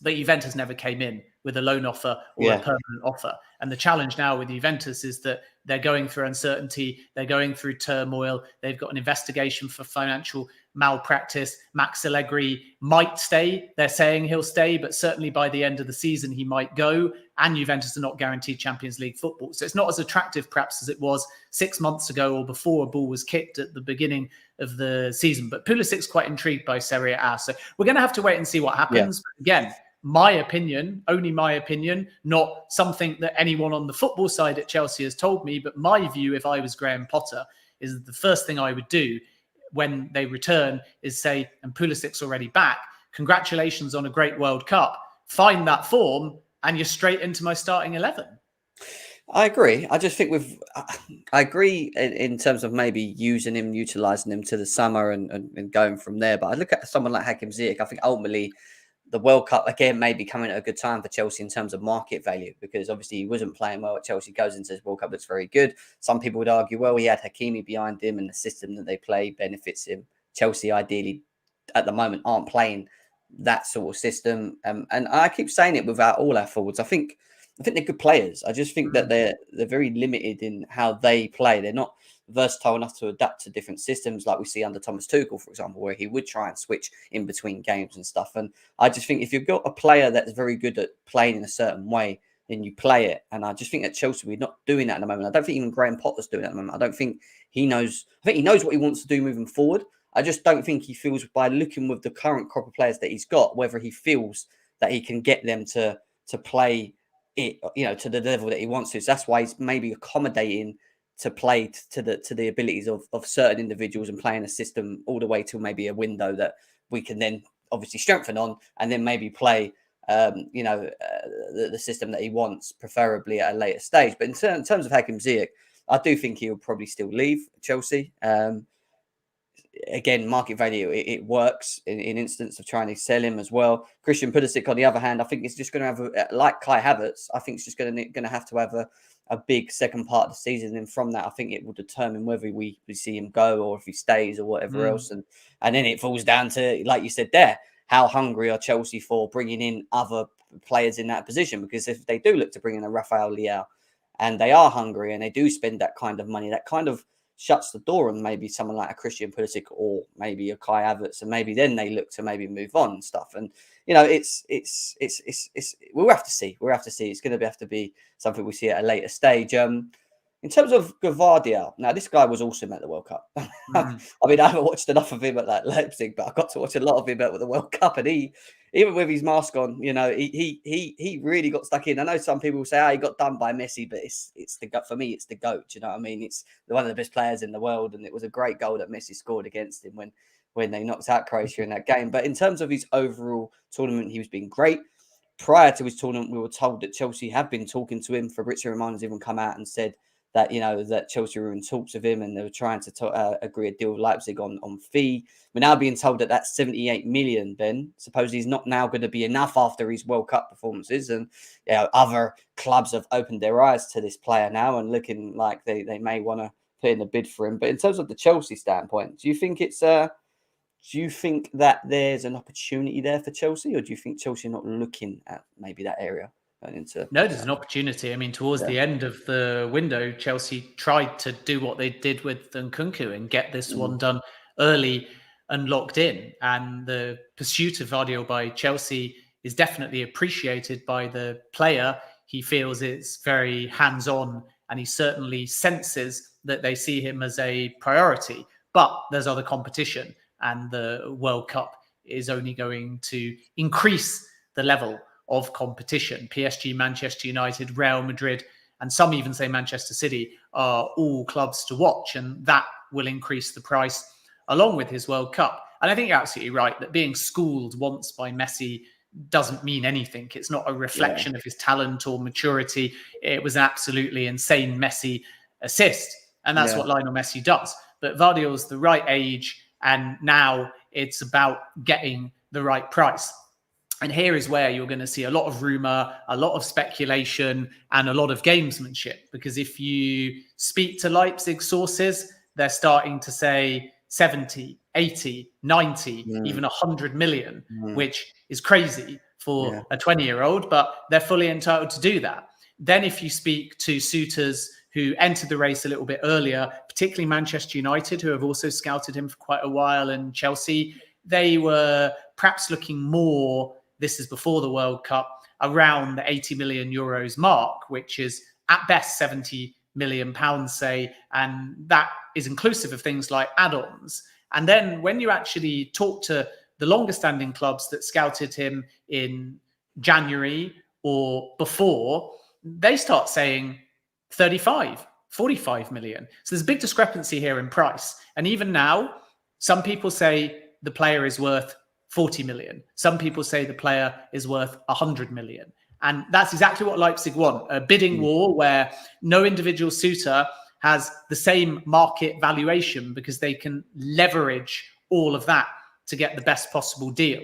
but Juventus never came in with a loan offer or a permanent offer. And the challenge now with Juventus is that they're going through uncertainty. They're going through turmoil. They've got an investigation for financial malpractice. Max Allegri might stay. They're saying he'll stay, but certainly by the end of the season, he might go. And Juventus are not guaranteed Champions League football. So it's not as attractive perhaps as it was 6 months ago or before a ball was kicked at the beginning of the season. But Pulisic's quite intrigued by Serie A. So we're going to have to wait and see what happens. But again, my opinion, only my opinion, not something that anyone on the football side at Chelsea has told me, but my view, if I was Graham Potter, is that the first thing I would do when they return is say, and Pulisic's already back, congratulations on a great World Cup, find that form and you're straight into my starting 11. I agree. I just think I agree in terms of maybe using him, utilising him to the summer and going from there. But I look at someone like Hakim Ziyech, I think ultimately the World Cup, again, may be coming at a good time for Chelsea in terms of market value because obviously he wasn't playing well at Chelsea, goes into this World Cup, looks very good. Some people would argue, well, he had Hakimi behind him and the system that they play benefits him. Chelsea, ideally, at the moment, aren't playing that sort of system. And I keep saying it without all our forwards. I think they're good players. I just think that they're very limited in how they play. They're not versatile enough to adapt to different systems like we see under Thomas Tuchel, for example, where he would try and switch in between games and stuff. And I just think if you've got a player that's very good at playing in a certain way, then you play it. And I just think at Chelsea, we're not doing that at the moment. I don't think even Graham Potter's doing that at the moment. I don't think he knows. I think he knows what he wants to do moving forward. I just don't think he feels by looking with the current crop of players that he's got, whether he feels that he can get them to play it, to the level that he wants to. So that's why he's maybe accommodating to play to the abilities of certain individuals and playing a system all the way to maybe a window that we can then obviously strengthen on and then maybe play the system that he wants, preferably at a later stage. But in terms of Hakim Ziyech, I do think he'll probably still leave Chelsea. Again, market value, it works in instance of trying to sell him as well. Christian Pulisic, on the other hand, I think it's just going to have, like Kai Havertz, I think it's just going to have to have a big second part of the season. And from that, I think it will determine whether we see him go or if he stays or whatever else. And then it falls down to, like you said there, how hungry are Chelsea for bringing in other players in that position? Because if they do look to bring in a Rafael Leao and they are hungry and they do spend that kind of money, that kind of shuts the door on maybe someone like a Christian Pulisic or maybe a Kai Havertz, and maybe then they look to maybe move on and stuff. And it's we'll have to see. We'll have to see. It's going to have to be something we see at a later stage. In terms of Gvardial, now this guy was awesome at the World Cup. I mean, I haven't watched enough of him at that Leipzig, but I got to watch a lot of him at the World Cup, and he, even with his mask on, he really got stuck in. I know some people say, he got done by Messi, but it's the for me, it's the GOAT. You know what I mean? It's one of the best players in the world, and it was a great goal that Messi scored against him when they knocked out Croatia in that game. But in terms of his overall tournament, he was being great. Prior to his tournament, we were told that Chelsea had been talking to him. Fabrizio Romano's even come out and said that that Chelsea were in talks with him and they were trying to agree a deal with Leipzig on fee. We're now being told that that's 78 million, Ben. Suppose he's not now going to be enough after his World Cup performances. And other clubs have opened their eyes to this player now and looking like they may want to put in a bid for him. But in terms of the Chelsea standpoint, do you think that there's an opportunity there for Chelsea, or do you think Chelsea are not looking at maybe that area? No, there's an opportunity. I mean, towards the end of the window, Chelsea tried to do what they did with Nkunku and get this one done early and locked in. And the pursuit of Gvardial by Chelsea is definitely appreciated by the player. He feels it's very hands-on, and he certainly senses that they see him as a priority. But there's other competition, and the World Cup is only going to increase the level of competition. PSG, Manchester United, Real Madrid, and some even say Manchester City are all clubs to watch, and that will increase the price along with his World Cup. And I think you're absolutely right that being schooled once by Messi doesn't mean anything. It's not a reflection of his talent or maturity. It was an absolutely insane Messi assist, and that's what Lionel Messi does. But Gvardiol's the right age, and now it's about getting the right price. And here is where you're going to see a lot of rumor, a lot of speculation, and a lot of gamesmanship. Because if you speak to Leipzig sources, they're starting to say 70, 80, 90, even 100 million, which is crazy for a 20-year-old, but they're fully entitled to do that. Then if you speak to suitors who entered the race a little bit earlier, particularly Manchester United, who have also scouted him for quite a while, and Chelsea, they were perhaps looking more, this is before the World Cup, around the 80 million euros mark, which is at best 70 million pounds, say, and that is inclusive of things like add-ons. And then when you actually talk to the longer standing clubs that scouted him in January or before, they start saying 35, 45 million. So there's a big discrepancy here in price. And even now, some people say the player is worth 40 million. Some people say the player is worth 100 million. And that's exactly what Leipzig want, a bidding war where no individual suitor has the same market valuation, because they can leverage all of that to get the best possible deal.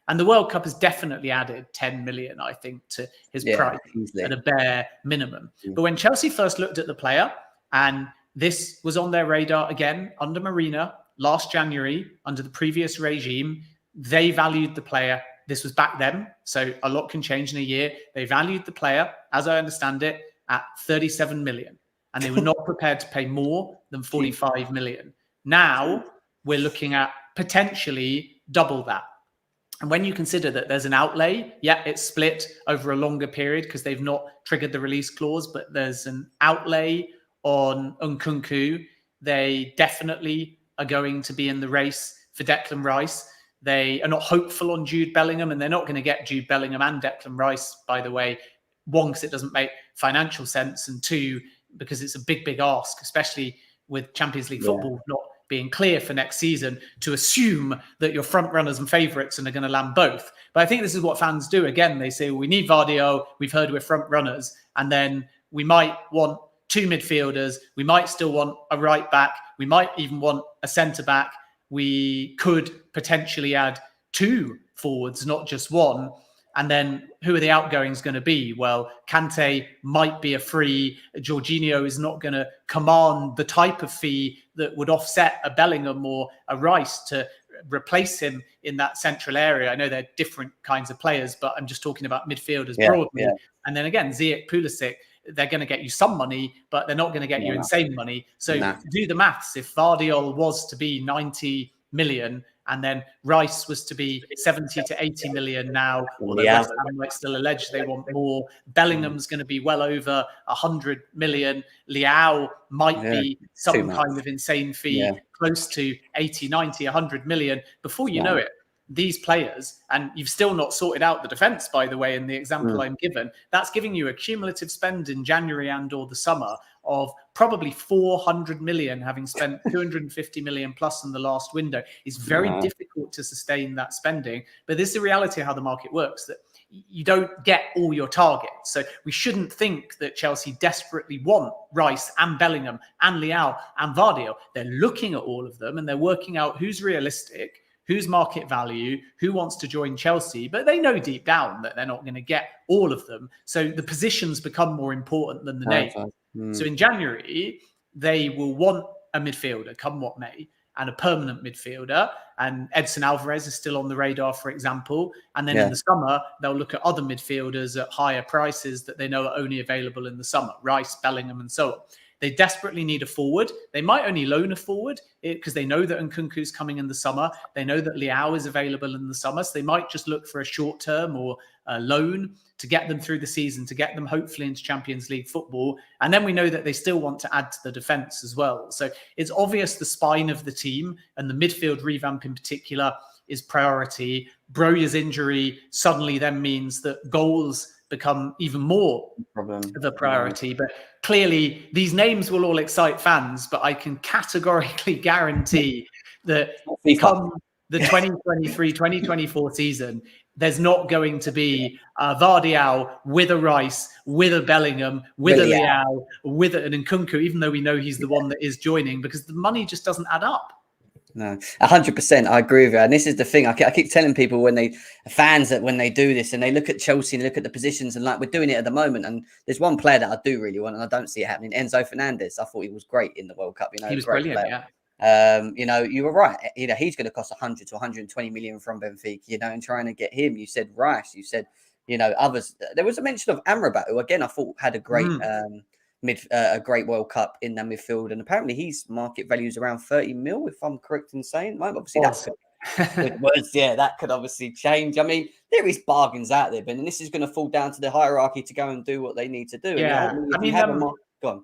And the World Cup has definitely added 10 million, I think, to his price at a bare minimum. But when Chelsea first looked at the player, and this was on their radar again under Marina last January, under the previous regime, they valued the player. This was back then, so a lot can change in a year. They valued the player, as I understand it, at 37 million. And they were not prepared to pay more than 45 million. Now we're looking at potentially double that. And when you consider that there's an outlay, it's split over a longer period because they've not triggered the release clause, but there's an outlay on Nkunku. They definitely are going to be in the race for Declan Rice. They are not hopeful on Jude Bellingham, and they're not going to get Jude Bellingham and Declan Rice, by the way. One, because it doesn't make financial sense, and two, because it's a big, big ask, especially with Champions League football not being clear for next season, to assume that your front runners and favourites are going to land both. But I think this is what fans do. Again, they say, well, we need Gvardiol, we've heard we're front runners, and then we might want two midfielders, we might still want a right back, we might even want a centre back, we could potentially add two forwards, not just one. And then who are the outgoings going to be? Well, Kante might be a free. Jorginho is not going to command the type of fee that would offset a Bellingham or a Rice to replace him in that central area. I know they're different kinds of players, but I'm just talking about midfielders broadly. Yeah. And then again, Ziyech, Pulisic, they're going to get you some money, but they're not going to get you insane money. So do the maths. If Gvardiol was to be 90 million, and then Rice was to be 70 to 80 million now, although West Ham might still allege they want more. Bellingham's going to be well over 100 million. Leao might be some kind of insane fee, close to 80, 90, 100 million. Before you know it, these players, and you've still not sorted out the defence, by the way, in the example I'm given, that's giving you a cumulative spend in January and or the summer of probably 400 million, having spent 250 million plus in the last window. It's very difficult to sustain that spending. But this is the reality of how the market works, that you don't get all your targets. So we shouldn't think that Chelsea desperately want Rice and Bellingham and Leao and Gvardiol. They're looking at all of them and they're working out who's realistic, who's market value, who wants to join Chelsea, but they know deep down that they're not going to get all of them. So the positions become more important than the name. So in January, they will want a midfielder, come what may, and a permanent midfielder. And Edson Alvarez is still on the radar, for example. And then in the summer, they'll look at other midfielders at higher prices that they know are only available in the summer, Rice, Bellingham, and so on. They desperately need a forward. They might only loan a forward because they know that Nkunku's coming in the summer. They know that Leao is available in the summer. So they might just look for a short term or a loan to get them through the season, to get them hopefully into Champions League football. And then we know that they still want to add to the defence as well. So it's obvious the spine of the team and the midfield revamp in particular is priority. Broja's injury suddenly then means that goals become even more of a priority. But clearly, these names will all excite fans, but I can categorically guarantee that come the 2023-2024 season, there's not going to be a Gvardial with a Rice, with a Bellingham, with a Leao, with an Nkunku, even though we know he's the one that is joining, because the money just doesn't add up. No, 100%. I agree with you. And this is the thing. I keep telling people when they do this and they look at Chelsea and they look at the positions and like we're doing it at the moment. And there's one player that I do really want and I don't see it happening. Enzo Fernandez. I thought he was great in the World Cup. You know, he was brilliant. Player. Yeah. You know, you were right. You know, he's going to cost 100 to 120 million from Benfica. You know, and trying to get him. You said Rice. You said, you know, others. There was a mention of Amrabat, who again I thought had a great. A great World Cup in that midfield, and apparently his market value is around 30 mil, if I'm correct in saying. Obviously, that could obviously change. I mean, there is bargains out there, Ben, and this is going to fall down to the hierarchy to go and do what they need to do. Yeah, go on.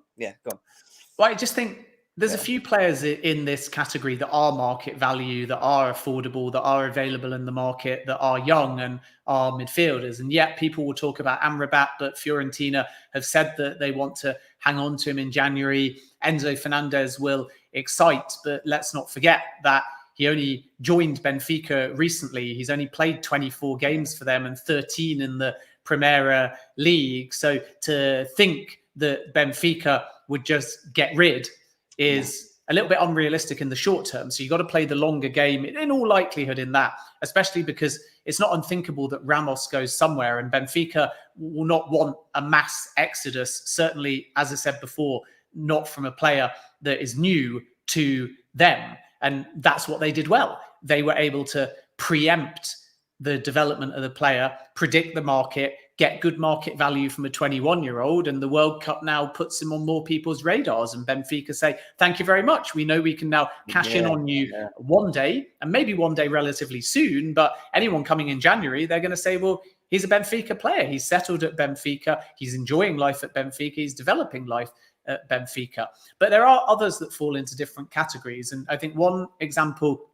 Well, I just think there's a few players in this category that are market value, that are affordable, that are available in the market, that are young and are midfielders. And yet people will talk about Amrabat, but Fiorentina have said that they want to hang on to him in January. Enzo Fernandez will excite, but let's not forget that he only joined Benfica recently. He's only played 24 games for them and 13 in the Primera League. So to think that Benfica would just get rid is a little bit unrealistic in the short term. So you've got to play the longer game in all likelihood in that, especially because it's not unthinkable that Ramos goes somewhere and Benfica will not want a mass exodus. Certainly, as I said before, not from a player that is new to them. And that's what they did well. They were able to preempt the development of the player, predict the market, get good market value from a 21-year-old, and the World Cup now puts him on more people's radars. And Benfica say, thank you very much. We know we can now cash in on you one day, and maybe one day relatively soon. But anyone coming in January, they're going to say, well, he's a Benfica player. He's settled at Benfica. He's enjoying life at Benfica. He's developing life at Benfica. But there are others that fall into different categories. And I think one example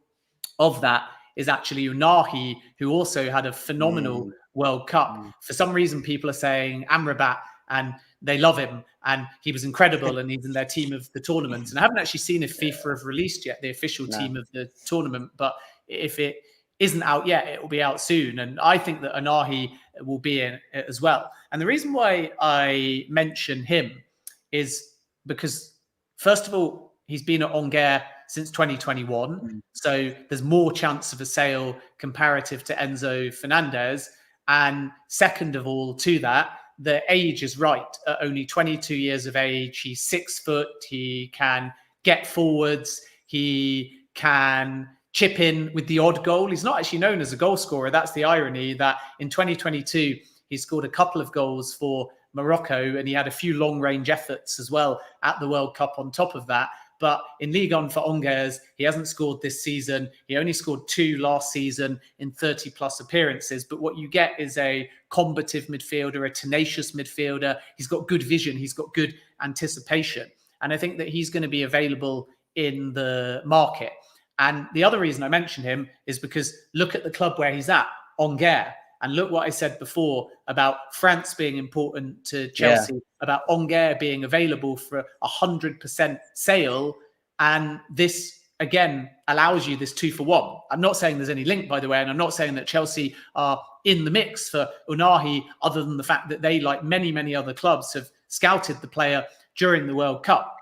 of that is actually Unahi, who also had a phenomenal World Cup. For some reason, people are saying Amrabat and they love him and he was incredible and he's in their team of the tournament. And I haven't actually seen if FIFA have released yet the official team of the tournament, but if it isn't out yet, it will be out soon. And I think that Unahi will be in it as well. And the reason why I mention him is because, first of all, he's been at Angers since 2021. So there's more chance of a sale comparative to Enzo Fernandez. And second of all, to that, the age is right. At only 22 years of age, he's 6 foot. He can get forwards. He can chip in with the odd goal. He's not actually known as a goal scorer. That's the irony, that in 2022, he scored a couple of goals for Morocco and he had a few long-range efforts as well at the World Cup on top of that. But in Ligue 1 for Angers, he hasn't scored this season. He only scored 2 last season in 30-plus appearances. But what you get is a combative midfielder, a tenacious midfielder. He's got good vision. He's got good anticipation. And I think that he's going to be available in the market. And the other reason I mention him is because look at the club where he's at, Angers. And look what I said before about France being important to Chelsea, about Angers being available for 100% sale. And this, again, allows you this 2-for-1. I'm not saying there's any link, by the way, and I'm not saying that Chelsea are in the mix for Unahi, other than the fact that they, like many, many other clubs, have scouted the player during the World Cup.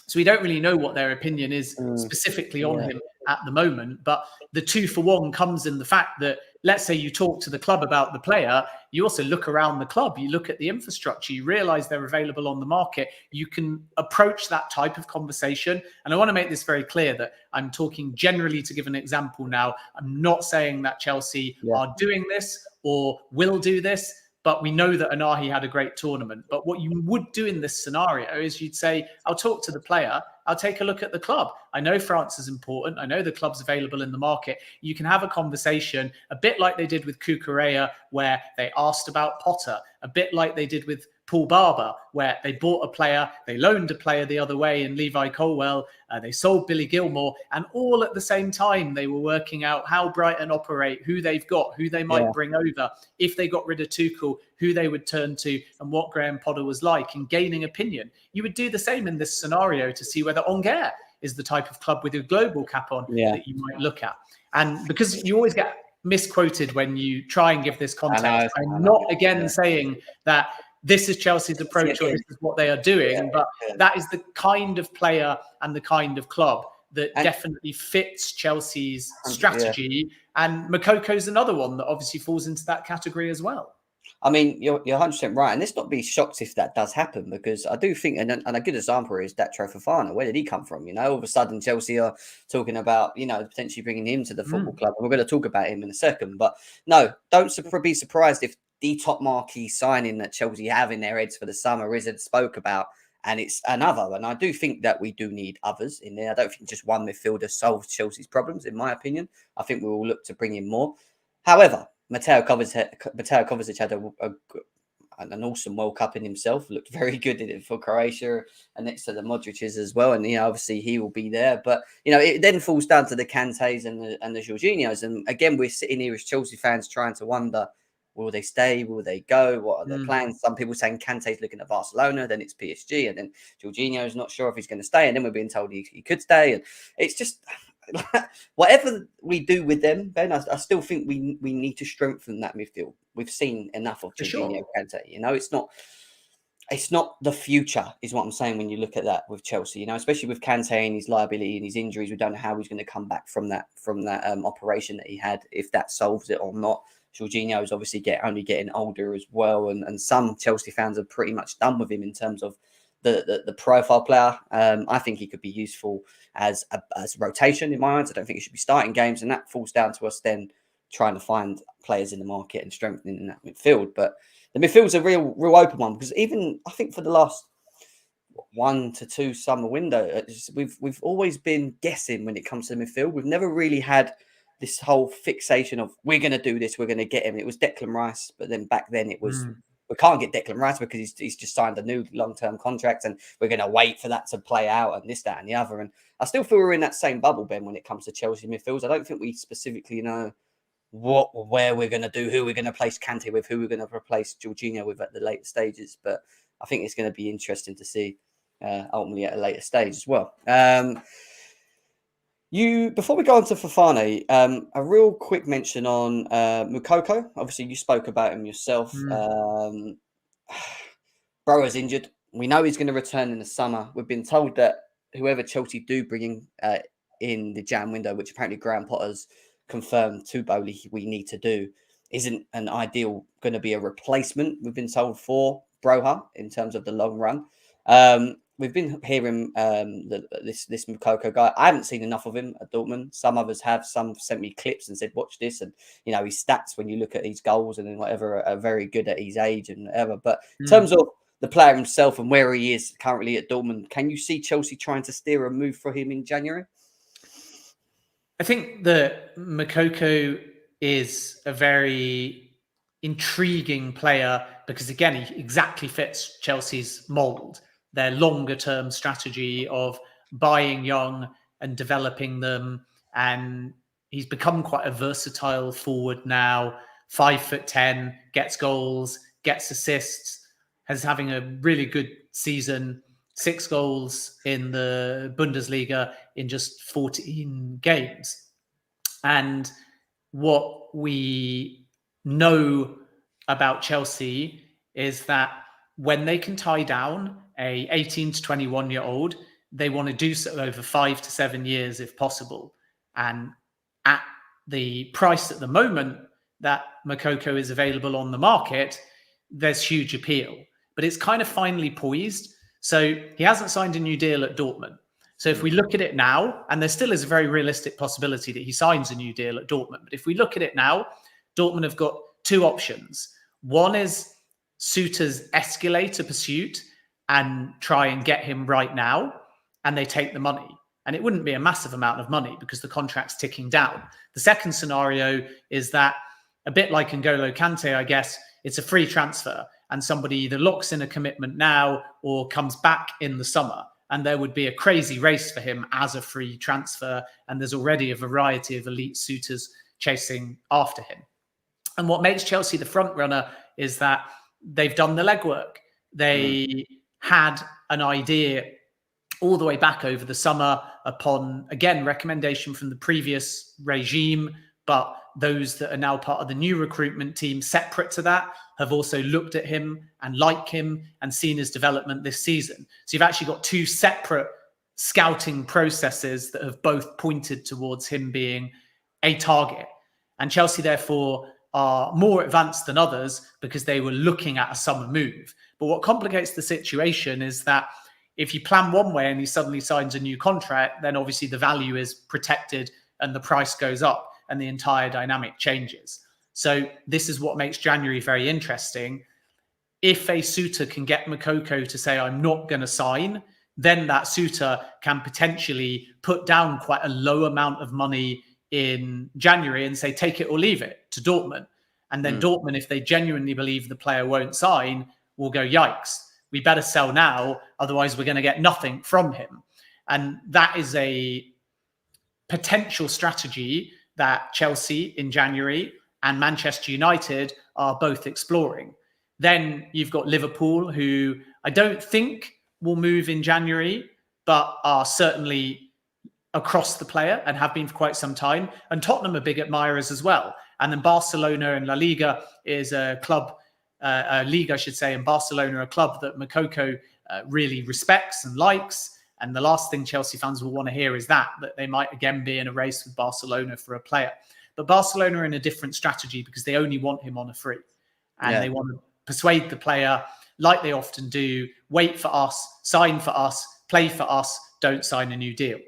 So we don't really know what their opinion is specifically on him at the moment. But the 2-for-1 comes in the fact that, let's say you talk to the club about the player, you also look around the club, you look at the infrastructure, you realize they're available on the market. You can approach that type of conversation. And I want to make this very clear that I'm talking generally to give an example now. I'm not saying that Chelsea are doing this or will do this. but we know that Anahi had a great tournament. But what you would do in this scenario is you'd say, I'll talk to the player. I'll take a look at the club. I know France is important. I know the club's available in the market. You can have a conversation, a bit like they did with Cucurella, where they asked about Potter, a bit like they did with Paul Barber, where they bought a player, they loaned a player the other way in Levi Colwell, they sold Billy Gilmore, and all at the same time they were working out how Brighton operate, who they've got, who they might bring over, if they got rid of Tuchel, who they would turn to, and what Graham Potter was like, and gaining opinion. You would do the same in this scenario to see whether Angers is the type of club with a global cap on that you might look at. And because you always get misquoted when you try and give this context, I'm not again saying that this is Chelsea's approach or this is what they are doing, but that is the kind of player and the kind of club that definitely fits Chelsea's strategy. And Mokoko's another one that obviously falls into that category as well. I mean, you're 100% right. And let's not be shocked if that does happen, because I do think, and a good example is Datro Fofana. Where did he come from? All of a sudden Chelsea are talking about, potentially bringing him to the football club. And we're going to talk about him in a second. But no, don't be surprised if the top marquee signing that Chelsea have in their heads for the summer isn't spoke about, and it's another. And I do think that we do need others in there. I don't think just one midfielder solves Chelsea's problems, in my opinion. I think we will look to bring in more. However, Mateo Kovacic had an awesome World Cup in himself. Looked very good in it for Croatia, and next to the Modric's as well. And obviously he will be there. But it then falls down to the Kantés and the Jorginhos. And again, we're sitting here as Chelsea fans trying to wonder: will they stay? Will they go? What are their plans? Some people saying Kanté's looking at Barcelona, then it's PSG, and then Jorginho's not sure if he's going to stay. And then we're being told he could stay. And it's just whatever we do with them, Ben, I still think we need to strengthen that midfield. We've seen enough of Jorginho, Kanté. It's not the future, is what I'm saying when you look at that with Chelsea. Especially with Kanté and his liability and his injuries, we don't know how he's going to come back from that operation that he had, if that solves it or not. Jorginho is obviously only getting older as well, and some Chelsea fans are pretty much done with him in terms of the profile player. I think he could be useful as rotation in my eyes. I don't think he should be starting games, and that falls down to us then trying to find players in the market and strengthening in that midfield. But the midfield's a real open one, because even I think for the last 1 to 2 summer window, we've always been guessing when it comes to the midfield. We've never really had this whole fixation of we're going to do this, we're going to get him. It was Declan Rice, but then back then it was we can't get Declan Rice because he's just signed a new long-term contract, and we're going to wait for that to play out, and this, that, and the other. And I still feel we're in that same bubble, Ben, when it comes to Chelsea midfields. I don't think we specifically know where we're going to do, who we're going to place Kanté with, who we're going to replace Jorginho with at the later stages. But I think it's going to be interesting to see ultimately at a later stage as well. Before we go on to Fofana, a real quick mention on Moukoko. Obviously, you spoke about him yourself. Bro is injured. We know he's going to return in the summer. We've been told that whoever Chelsea do bring in the Jan window, which apparently Graham Potter's confirmed to Bowley we need to do, isn't an ideal going to be a replacement, we've been told, for Broha in terms of the long run. We've been hearing this Moukoko guy. I haven't seen enough of him at Dortmund. Some others have. Some sent me clips and said, watch this. And, his stats, when you look at his goals and then whatever, are very good at his age and whatever. But in terms of the player himself and where he is currently at Dortmund, can you see Chelsea trying to steer a move for him in January? I think that Moukoko is a very intriguing player because, again, he exactly fits Chelsea's mould. Their longer term strategy of buying young and developing them. And he's become quite a versatile forward now, 5'10", gets goals, gets assists, has having a really good season, 6 goals in the Bundesliga in just 14 games. And what we know about Chelsea is that when they can tie down a 18 to 21-year-old, they want to do so over 5 to 7 years if possible. And at the price at the moment that Moukoko is available on the market, there's huge appeal. But it's kind of finely poised. So he hasn't signed a new deal at Dortmund. So if we look at it now, and there still is a very realistic possibility that he signs a new deal at Dortmund. But if we look at it now, Dortmund have got 2 options. One is suitors escalate a pursuit and try and get him right now, and they take the money. And it wouldn't be a massive amount of money because the contract's ticking down. The second scenario is that, a bit like N'Golo Kante, I guess, it's a free transfer and somebody either locks in a commitment now or comes back in the summer. And there would be a crazy race for him as a free transfer. And there's already a variety of elite suitors chasing after him. And what makes Chelsea the front runner is that they've done the legwork. They had an idea all the way back over the summer upon, again, recommendation from the previous regime, but those that are now part of the new recruitment team separate to that have also looked at him and like him and seen his development this season. So you've actually got two separate scouting processes that have both pointed towards him being a target. And Chelsea, therefore, are more advanced than others because they were looking at a summer move. But what complicates the situation is that if you plan one way and he suddenly signs a new contract, then obviously the value is protected and the price goes up and the entire dynamic changes. So this is what makes January very interesting. If a suitor can get Nkunku to say, I'm not going to sign, then that suitor can potentially put down quite a low amount of money in January and say, take it or leave it to Dortmund. And then Dortmund, if they genuinely believe the player won't sign, will go, yikes, we better sell now, otherwise we're going to get nothing from him. And that is a potential strategy that Chelsea in January and Manchester United are both exploring. Then you've got Liverpool, who I don't think will move in January, but are certainly across the player and have been for quite some time. And Tottenham are big admirers as well. And then Barcelona and La Liga is a club, league, I should say, and Barcelona, a club that Nkunku really respects and likes. And the last thing Chelsea fans will want to hear is that they might again be in a race with Barcelona for a player. But Barcelona are in a different strategy because they only want him on a free. And they want to persuade the player, like they often do, wait for us, sign for us, play for us, don't sign a new deal.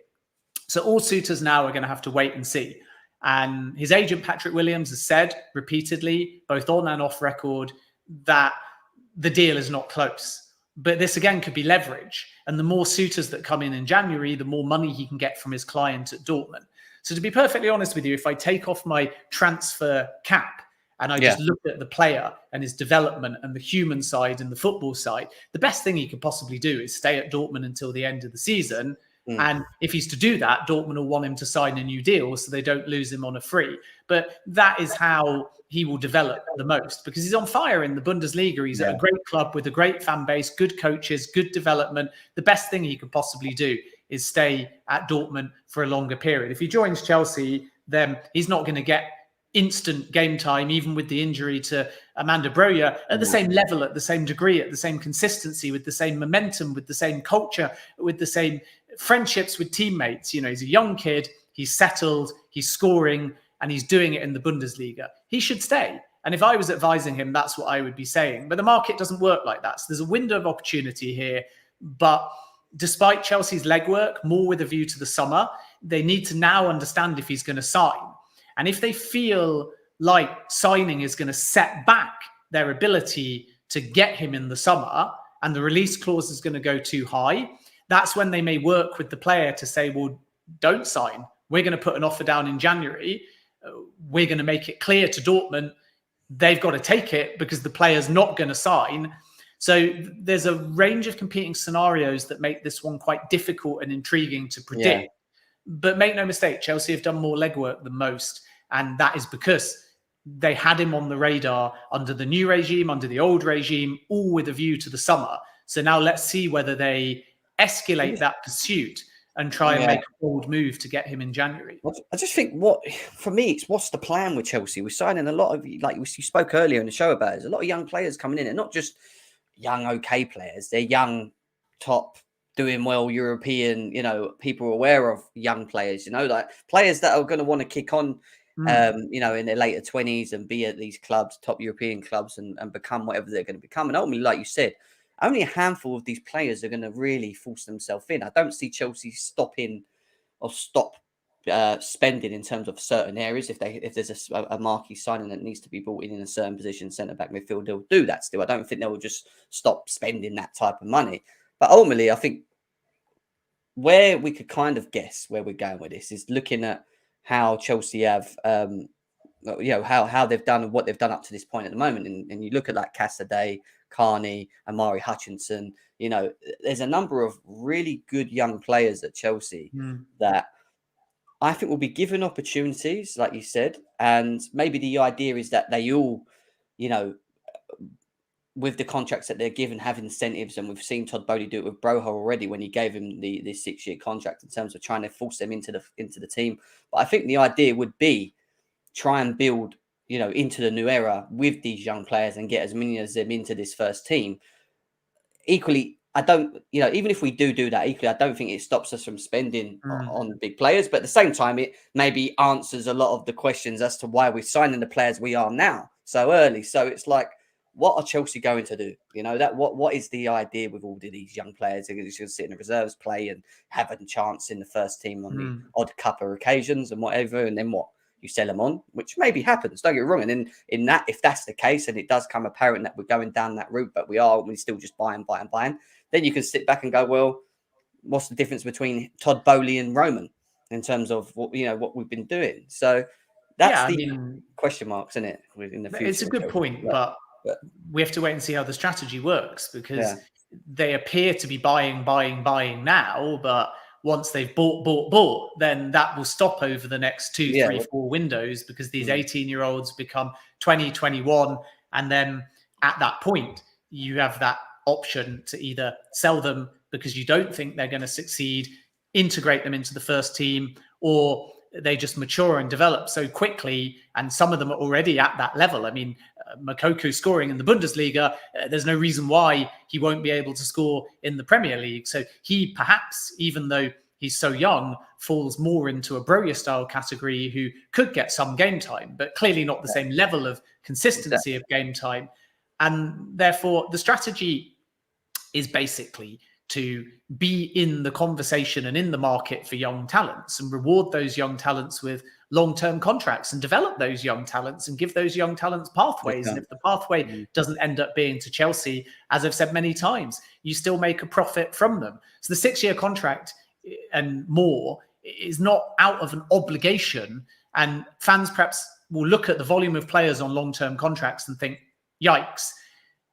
So all suitors now are going to have to wait and see. And his agent, Patrick Williams, has said repeatedly, both on and off record, that the deal is not close. But this, again, could be leverage. And the more suitors that come in January, the more money he can get from his client at Dortmund. So to be perfectly honest with you, if I take off my transfer cap and I just look at the player and his development and the human side and the football side, the best thing he could possibly do is stay at Dortmund until the end of the season. And if he's to do that, Dortmund will want him to sign a new deal so they don't lose him on a free. But that is how he will develop the most, because he's on fire in the Bundesliga. He's at a great club with a great fan base, good coaches, good development. The best thing he could possibly do is stay at Dortmund for a longer period. If he joins Chelsea, then he's not going to get instant game time, even with the injury to Amanda Broja, at the same level, at the same degree, at the same consistency, with the same momentum, with the same culture, with the same friendships with teammates. You know, he's a young kid, he's settled, he's scoring, and he's doing it in the Bundesliga. He should stay. And if I was advising him, that's what I would be saying. But the market doesn't work like that. So there's a window of opportunity here. But despite Chelsea's legwork, more with a view to the summer, they need to now understand if he's going to sign. And if they feel like signing is going to set back their ability to get him in the summer and the release clause is going to go too high, that's when they may work with the player to say, well, don't sign. We're going to put an offer down in January. We're going to make it clear to Dortmund they've got to take it because the player's not going to sign. So there's a range of competing scenarios that make this one quite difficult and intriguing to predict. But make no mistake, Chelsea have done more legwork than most. And that is because they had him on the radar under the new regime, under the old regime, all with a view to the summer. So now let's see whether they escalate that pursuit and try and make a bold move to get him in January. I just think for me, it's what's the plan with Chelsea? We're signing a lot of, like you spoke earlier in the show about, there's a lot of young players coming in, and not just young, okay players. They're young, top, doing well, European, people are aware of young players, like players that are going to want to kick on, in their later 20s and be at these clubs, top European clubs, and become whatever they're going to become. And ultimately, like you said, only a handful of these players are going to really force themselves in. I don't see Chelsea stop spending in terms of certain areas. If there's a marquee signing that needs to be brought in a certain position, centre back, midfield, they'll do that still. I don't think they'll just stop spending that type of money. But ultimately, I think where we could kind of guess where we're going with this is looking at how Chelsea have, how they've done and what they've done up to this point at the moment. And you look at like Casadei, Carney, Amari Hutchinson, there's a number of really good young players at Chelsea that I think will be given opportunities, like you said. And maybe the idea is that they all, with the contracts that they're given, have incentives. And we've seen Todd Bowley do it with Broha already when he gave him the 6-year contract in terms of trying to force them into the team. But I think the idea would be try and build, into the new era with these young players and get as many as them into this first team. Equally, I don't, even if we do that, equally, I don't think it stops us from spending on big players. But at the same time, it maybe answers a lot of the questions as to why we're signing the players we are now so early. So it's like, what are Chelsea going to do? What is the idea with all of these young players? They're just going to sit in the reserves, play and have a chance in the first team on the odd couple of occasions and whatever. And then what? You sell them on, which maybe happens. Don't get me wrong. And then if that's the case, and it does come apparent that we're going down that route, but we're still just buying, then you can sit back and go, well, what's the difference between Todd Bowley and Roman in terms of what we've been doing? So that's question marks, isn't it? In the future, it's a good point, but we have to wait and see how the strategy works, because they appear to be buying now, but once they've bought, then that will stop over the next 2, 3, 4 windows, because these 18-year-olds become 20, 21. And then at that point, you have that option to either sell them because you don't think they're going to succeed, integrate them into the first team, or they just mature and develop so quickly. And some of them are already at that level. I mean, Nkunku scoring in the Bundesliga, there's no reason why he won't be able to score in the Premier League. So he perhaps, even though he's so young, falls more into a Broja style category who could get some game time, but clearly not the same level of consistency of game time. And therefore, the strategy is basically to be in the conversation and in the market for young talents and reward those young talents with long-term contracts and develop those young talents and give those young talents pathways. And if the pathway doesn't end up being to Chelsea, as I've said many times, you still make a profit from them. So the 6-year contract and more is not out of an obligation. And fans perhaps will look at the volume of players on long-term contracts and think, yikes,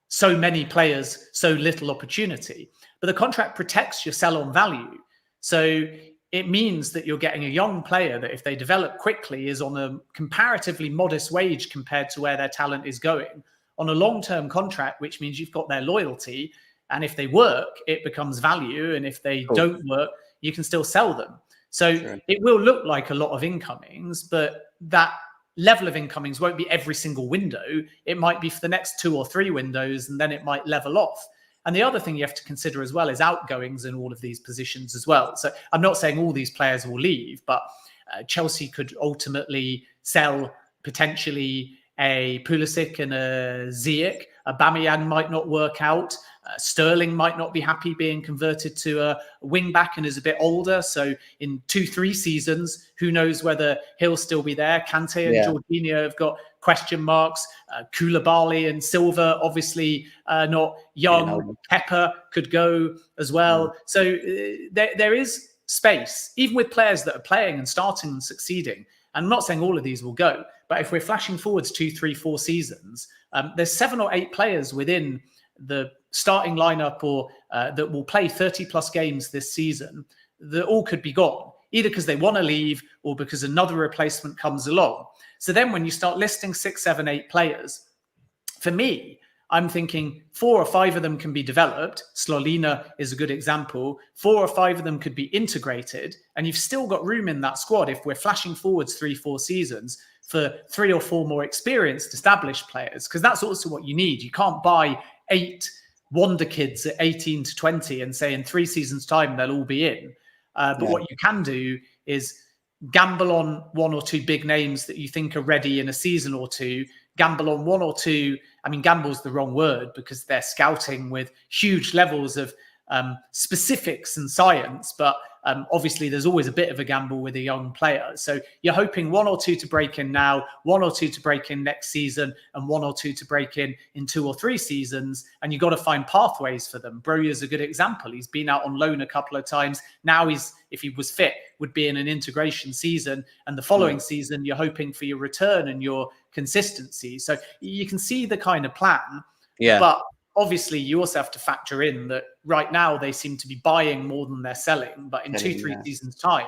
so many players, so little opportunity. But the contract protects your sell-on value. So it means that you're getting a young player that, if they develop quickly, is on a comparatively modest wage compared to where their talent is going, on a long-term contract, which means you've got their loyalty. And if they work, it becomes value. And if they don't work, you can still sell them. So it will look like a lot of incomings, but that level of incomings won't be every single window. It might be for the next 2 or 3 windows, and then it might level off. And the other thing you have to consider as well is outgoings in all of these positions as well. So I'm not saying all these players will leave, but Chelsea could ultimately sell potentially a Pulisic and a Ziyech. Aubameyang might not work out. Sterling might not be happy being converted to a wing back and is a bit older. So in 2-3 seasons, who knows whether he'll still be there. Kante and Jorginho have got question marks. Koulibaly and Silva, obviously not young. Kepa could go as well. So there is space, even with players that are playing and starting and succeeding. I'm not saying all of these will go, but if we're flashing forwards 2, 3, 4 seasons, there's 7 or 8 players within the starting lineup or that will play 30 plus games this season that all could be gone, either because they want to leave or because another replacement comes along. So then when you start listing 6, 7, 8 players, for me, I'm thinking 4 or 5 of them can be developed. Slolina is a good example. 4 or 5 of them could be integrated, and you've still got room in that squad if we're flashing forwards 3, 4 seasons for 3 or 4 more experienced, established players, because that's also what you need. You can't buy 8 wonder kids at 18 to 20 and say in 3 seasons' time they'll all be in. But what you can do is gamble on 1 or 2 big names that you think are ready in a season or 2. Gamble on 1 or 2. I mean, gamble's the wrong word because they're scouting with huge levels of specifics and science, but obviously there's always a bit of a gamble with a young player. So you're hoping 1 or 2 to break in now, 1 or 2 to break in next season, and 1 or 2 to break in 2 or 3 seasons. And you've got to find pathways for them. Broja's a good example. He's been out on loan a couple of times. Now if he was fit, would be in an integration season. And the following season, you're hoping for your return and your consistency. So you can see the kind of plan. Yeah. But obviously, you also have to factor in that right now they seem to be buying more than they're selling. But in 2-3 seasons' time,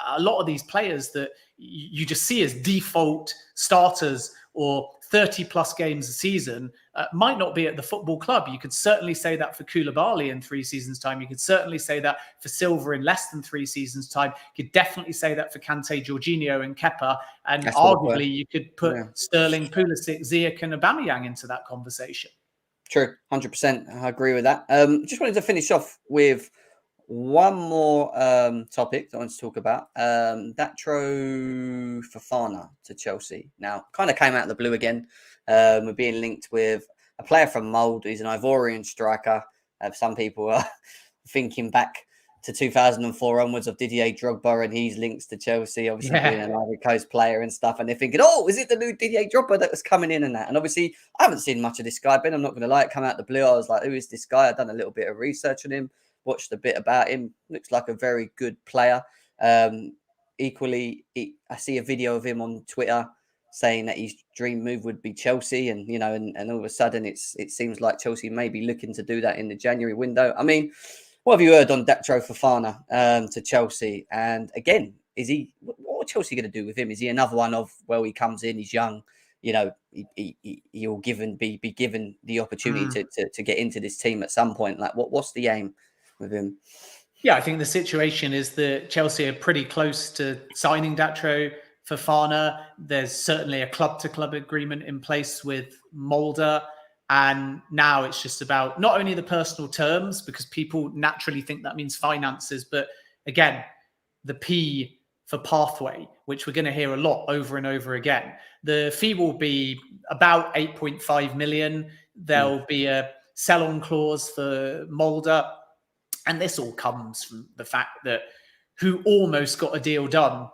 a lot of these players that you just see as default starters or 30 plus games a season might not be at the football club. You could certainly say that for Koulibaly in 3 seasons' time. You could certainly say that for Silva in less than 3 seasons' time. You could definitely say that for Kante, Jorginho and Kepa. And arguably, you could put Sterling, Pulisic, Ziyech and Aubameyang into that conversation. True, 100%. I agree with that. Just wanted to finish off with one more topic that I want to talk about. Datro Fofana to Chelsea. Now, kind of came out of the blue again. We're being linked with a player from Mould. He's an Ivorian striker. Some people are thinking back to 2004 onwards of Didier Drogba, and he's links to Chelsea, obviously being an Ivory Coast player and stuff. And they're thinking, oh, is it the new Didier Drogba that was coming in and that? And obviously, I haven't seen much of this guy, Ben. I'm not going to lie. It come out of the blue. I was like, who is this guy? I've done a little bit of research on him, watched a bit about him. Looks like a very good player. Equally, I see a video of him on Twitter saying that his dream move would be Chelsea. And, you know, and all of a sudden, it seems like Chelsea may be looking to do that in the January window. I mean, what have you heard on Datro Fofana to Chelsea? And again, what are Chelsea going to do with him? Is he another one of, well, he comes in, he's young, you know, he'll be given the opportunity to get into this team at some point? Like, what's the aim with him? Yeah, I think the situation is that Chelsea are pretty close to signing Datro Fofana. There's certainly a club-to-club agreement in place with Mulder. And now it's just about not only the personal terms, because people naturally think that means finances, but again, the P for pathway, which we're going to hear a lot over and over again. The fee will be about 8.5 million. There'll be a sell-on clause for Mulder. And this all comes from the fact that who almost got a deal done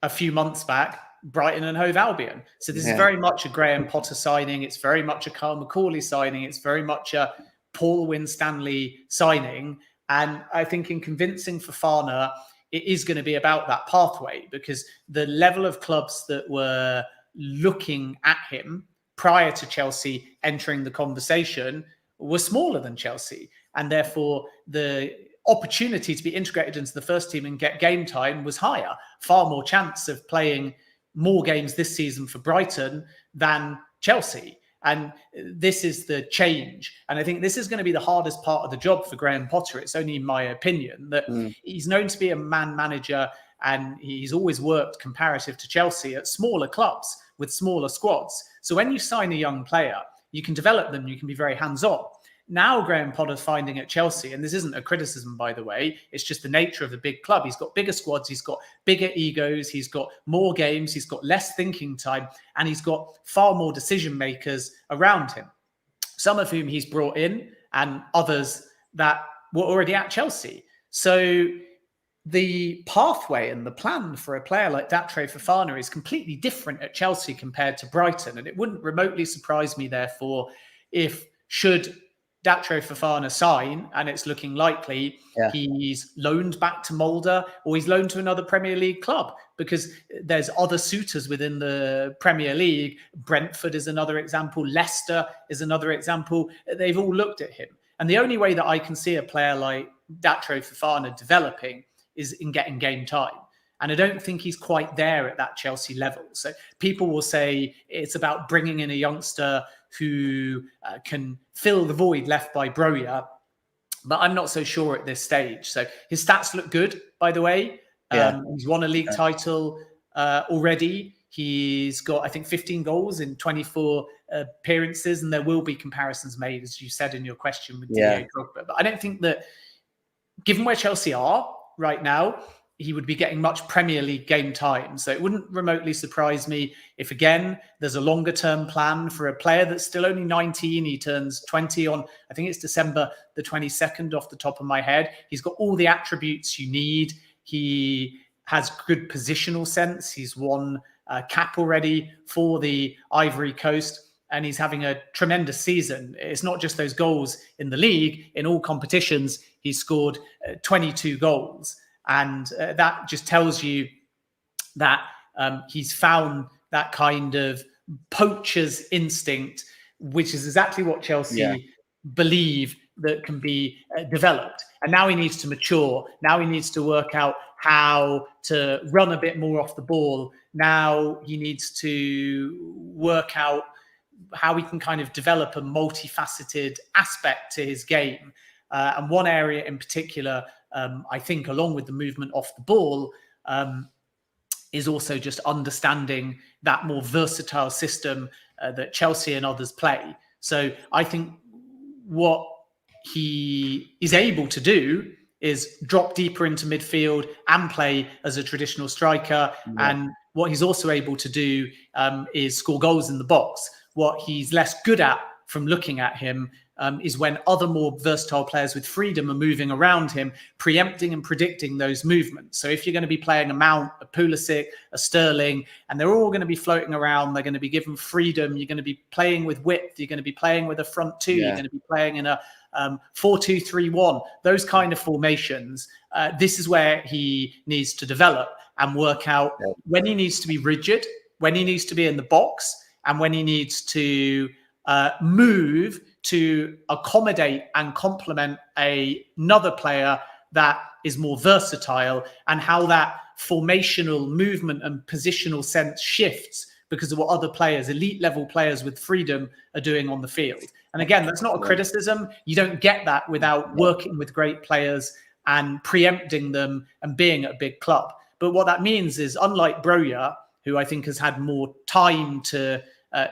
a few months back, Brighton and Hove Albion. So this is very much a Graham Potter signing. It's very much a Carl McCauley signing. It's very much a Paul Winstanley signing. And I think in convincing Fofana, it is going to be about that pathway, because the level of clubs that were looking at him prior to Chelsea entering the conversation were smaller than Chelsea. And therefore, the opportunity to be integrated into the first team and get game time was higher. Far more chance of playing more games this season for Brighton than Chelsea. And this is the change. And I think this is going to be the hardest part of the job for Graham Potter. It's only my opinion that he's known to be a man manager, and he's always worked comparative to Chelsea at smaller clubs with smaller squads. So when you sign a young player, you can develop them, you can be very hands-on. Now Graham Potter's finding at Chelsea, and this isn't a criticism, by the way, it's just the nature of the big club. He's got bigger squads, he's got bigger egos, he's got more games, he's got less thinking time, and he's got far more decision makers around him, some of whom he's brought in and others that were already at Chelsea. So the pathway and the plan for a player like Datro Fofana is completely different at Chelsea compared to Brighton. And it wouldn't remotely surprise me, therefore, if should Datro Fofana sign, and it's looking likely, he's loaned back to Mulder or he's loaned to another Premier League club, because there's other suitors within the Premier League. Brentford is another example. Leicester is another example. They've all looked at him. And the only way that I can see a player like Datro Fofana developing is in getting game time. And I don't think he's quite there at that Chelsea level. So people will say it's about bringing in a youngster who can fill the void left by Broja. But I'm not so sure at this stage. So his stats look good, by the way. He's won a league title already. He's got, I think, 15 goals in 24 appearances. And there will be comparisons made, as you said in your question, with Didier Drogba. But I don't think that, given where Chelsea are right now, he would be getting much Premier League game time. So it wouldn't remotely surprise me if, again, there's a longer term plan for a player that's still only 19. He turns 20 on, I think it's December the 22nd off the top of my head. He's got all the attributes you need. He has good positional sense. He's won a cap already for the Ivory Coast, and he's having a tremendous season. It's not just those goals in the league. In all competitions, he's scored 22 goals. And that just tells you that he's found that kind of poacher's instinct, which is exactly what Chelsea believe that can be developed. And now he needs to mature. Now he needs to work out how to run a bit more off the ball. Now he needs to work out how he can kind of develop a multifaceted aspect to his game. And one area in particular, I think, along with the movement off the ball, is also just understanding that more versatile system that Chelsea and others play. So I think what he is able to do is drop deeper into midfield and play as a traditional striker. Yeah. And what he's also able to do is score goals in the box. What he's less good at from looking at him is when other more versatile players with freedom are moving around him, preempting and predicting those movements. So if you're going to be playing a Mount, a Pulisic, a Sterling, and they're all going to be floating around, they're going to be given freedom, you're going to be playing with width, you're going to be playing with a front two, you're going to be playing in a 4-2-3-1, those kind of formations. This is where he needs to develop and work out when he needs to be rigid, when he needs to be in the box, and when he needs to move to accommodate and complement another player that is more versatile, and how that formational movement and positional sense shifts because of what other players, elite level players with freedom, are doing on the field. And again, that's not a criticism. You don't get that without working with great players and preempting them and being at a big club. But what that means is, unlike Broja, who I think has had more time to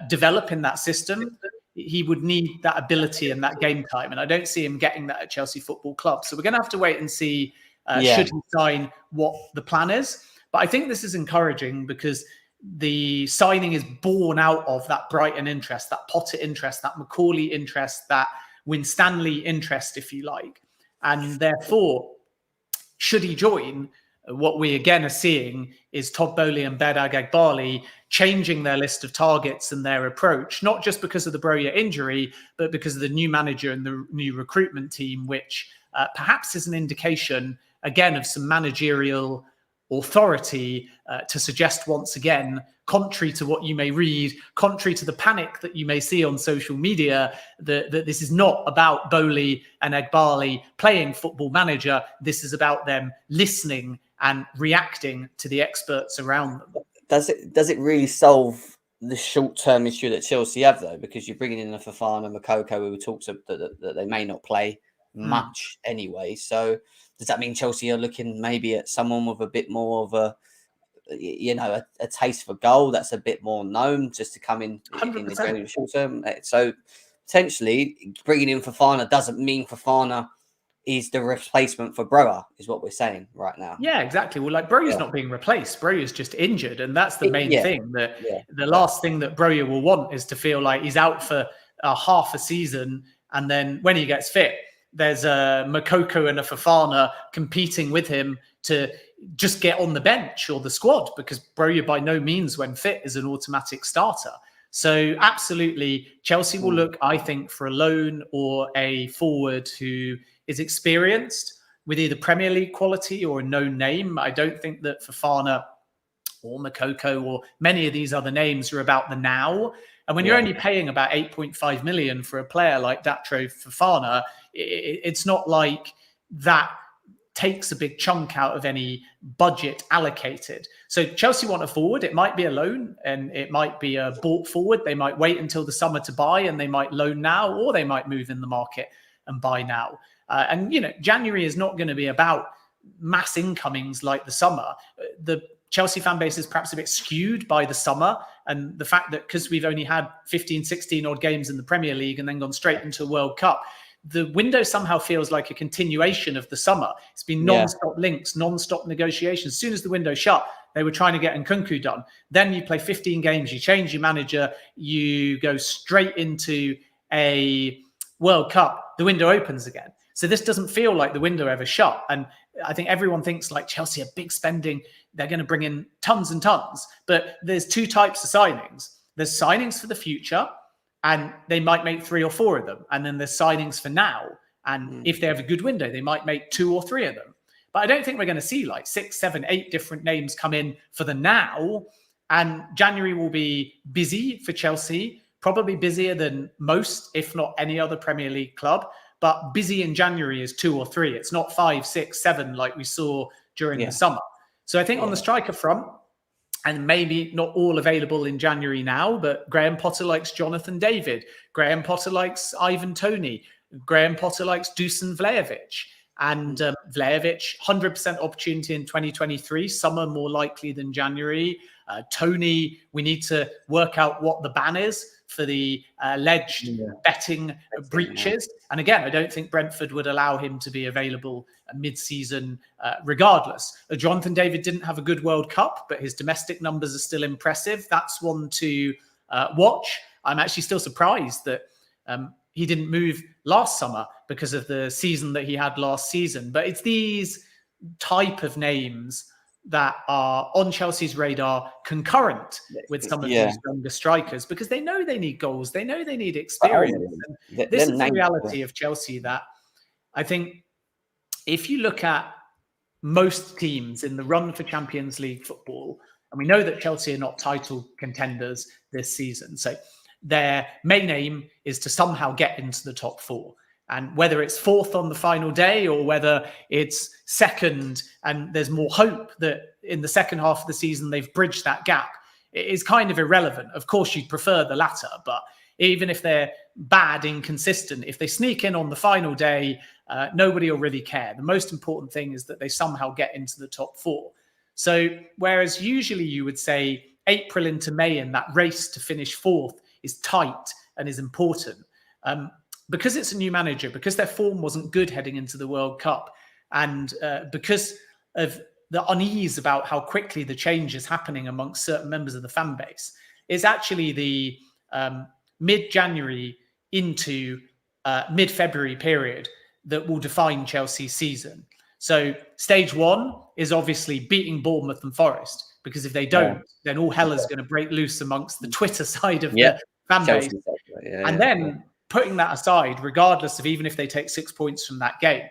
develop in that system, he would need that ability and that game time. And I don't see him getting that at Chelsea Football Club. So we're going to have to wait and see should he sign, what the plan is. But I think this is encouraging because the signing is born out of that Brighton interest, that Potter interest, that Macaulay interest, that Winstanley interest, if you like. And therefore, should he join, what we again are seeing is Todd Boehly and Bedag Eghbali changing their list of targets and their approach, not just because of the Broja injury, but because of the new manager and the new recruitment team, which perhaps is an indication, again, of some managerial authority to suggest once again, contrary to what you may read, contrary to the panic that you may see on social media, that this is not about Boehly and Eghbali playing Football Manager. This is about them listening and reacting to the experts around them. Does it really solve the short-term issue that Chelsea have, though? Because you're bringing in a Fofana, Moukoko, we were talked that they may not play much anyway. So does that mean Chelsea are looking maybe at someone with a bit more of a taste for goal that's a bit more known, just to come in the short term? So potentially bringing in Fofana doesn't mean Fofana is the replacement for Broja, is what we're saying right now. Yeah, exactly. Well, like Broja's not being replaced. Broja's just injured. And that's the main thing. That the last thing that Broja will want is to feel like he's out for half a season. And then when he gets fit, there's a Moukoko and a Fofana competing with him to just get on the bench or the squad, because Broja by no means, when fit, is an automatic starter. So absolutely, Chelsea will look, I think, for a loan or a forward who is experienced with either Premier League quality or a known name. I don't think that Fofana or Moukoko or many of these other names are about the now. And when you're only paying about 8.5 million for a player like Datro Fofana, it's not like that takes a big chunk out of any budget allocated. So Chelsea want a forward. It might be a loan and it might be a bought forward. They might wait until the summer to buy, and they might loan now, or they might move in the market and buy now. January is not going to be about mass incomings like the summer. The Chelsea fan base is perhaps a bit skewed by the summer, and the fact that because we've only had 15, 16 odd games in the Premier League and then gone straight into a World Cup, the window somehow feels like a continuation of the summer. It's been non-stop links, non-stop negotiations. As soon as the window shut, they were trying to get Nkunku done. Then you play 15 games, you change your manager, you go straight into a World Cup, the window opens again. So this doesn't feel like the window ever shut. And I think everyone thinks like Chelsea are big spending. They're going to bring in tons and tons. But there's two types of signings. There's signings for the future, and they might make 3 or 4 of them. And then there's signings for now. And if they have a good window, they might make 2 or 3 of them. But I don't think we're going to see like 6, 7, 8 different names come in for the now. And January will be busy for Chelsea, probably busier than most, if not any other Premier League club. But busy in January is 2 or 3. It's not 5, 6, 7 like we saw during the summer. So I think on the striker front, and maybe not all available in January now, but Graham Potter likes Jonathan David. Graham Potter likes Ivan Toney. Graham Potter likes Dusan Vlahovic. And Vlahovic, 100% opportunity in 2023. Summer more likely than January. Toney, we need to work out what the ban is for the alleged betting breaches. And again, I don't think Brentford would allow him to be available mid-season regardless. Jonathan David didn't have a good World Cup, but his domestic numbers are still impressive. That's one to watch. I'm actually still surprised that he didn't move last summer because of the season that he had last season. But it's these type of names that are on Chelsea's radar concurrent with some of these younger strikers, because they know they need goals. They know they need experience. This is the reality of Chelsea, that I think if you look at most teams in the run for Champions League football, and we know that Chelsea are not title contenders this season, so their main aim is to somehow get into the top 4. And whether it's 4th on the final day or whether it's 2nd and there's more hope that in the second half of the season they've bridged that gap, it is kind of irrelevant. Of course, you'd prefer the latter, but even if they're bad, inconsistent, if they sneak in on the final day, nobody will really care. The most important thing is that they somehow get into the top 4. So whereas usually you would say April into May and that race to finish 4th is tight and is important, because it's a new manager, because their form wasn't good heading into the World Cup, and because of the unease about how quickly the change is happening amongst certain members of the fan base, is actually the mid-January into mid-February period that will define Chelsea's season. So stage 1 is obviously beating Bournemouth and Forest, because if they don't, then all hell is going to break loose amongst the Twitter side of the fan base. And then putting that aside, regardless of even if they take 6 points from that game,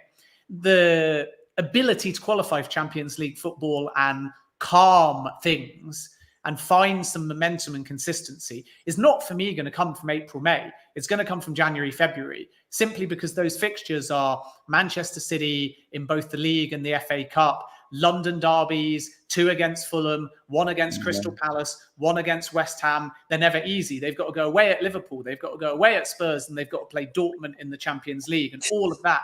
the ability to qualify for Champions League football and calm things and find some momentum and consistency is not, for me, going to come from April, May. It's going to come from January, February, simply because those fixtures are Manchester City in both the league and the FA Cup, London derbies, 2 against Fulham, 1 against Crystal Palace, 1 against West Ham. They're never easy. They've got to go away at Liverpool. They've got to go away at Spurs, and they've got to play Dortmund in the Champions League, and all of that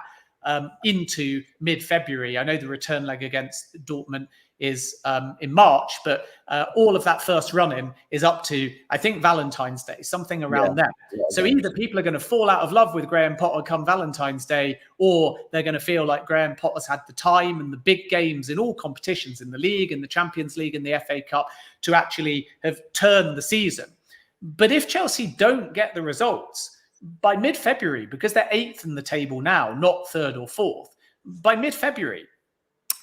into mid-February. I know the return leg against Dortmund is in March, but all of that first run-in is up to, I think, Valentine's Day, something around there. So either people are going to fall out of love with Graham Potter come Valentine's Day, or they're going to feel like Graham Potter's had the time and the big games in all competitions, in the league, in the Champions League, in the FA Cup, to actually have turned the season. But if Chelsea don't get the results by mid-February, because they're 8th in the table now, not 3rd or 4th, by mid-February,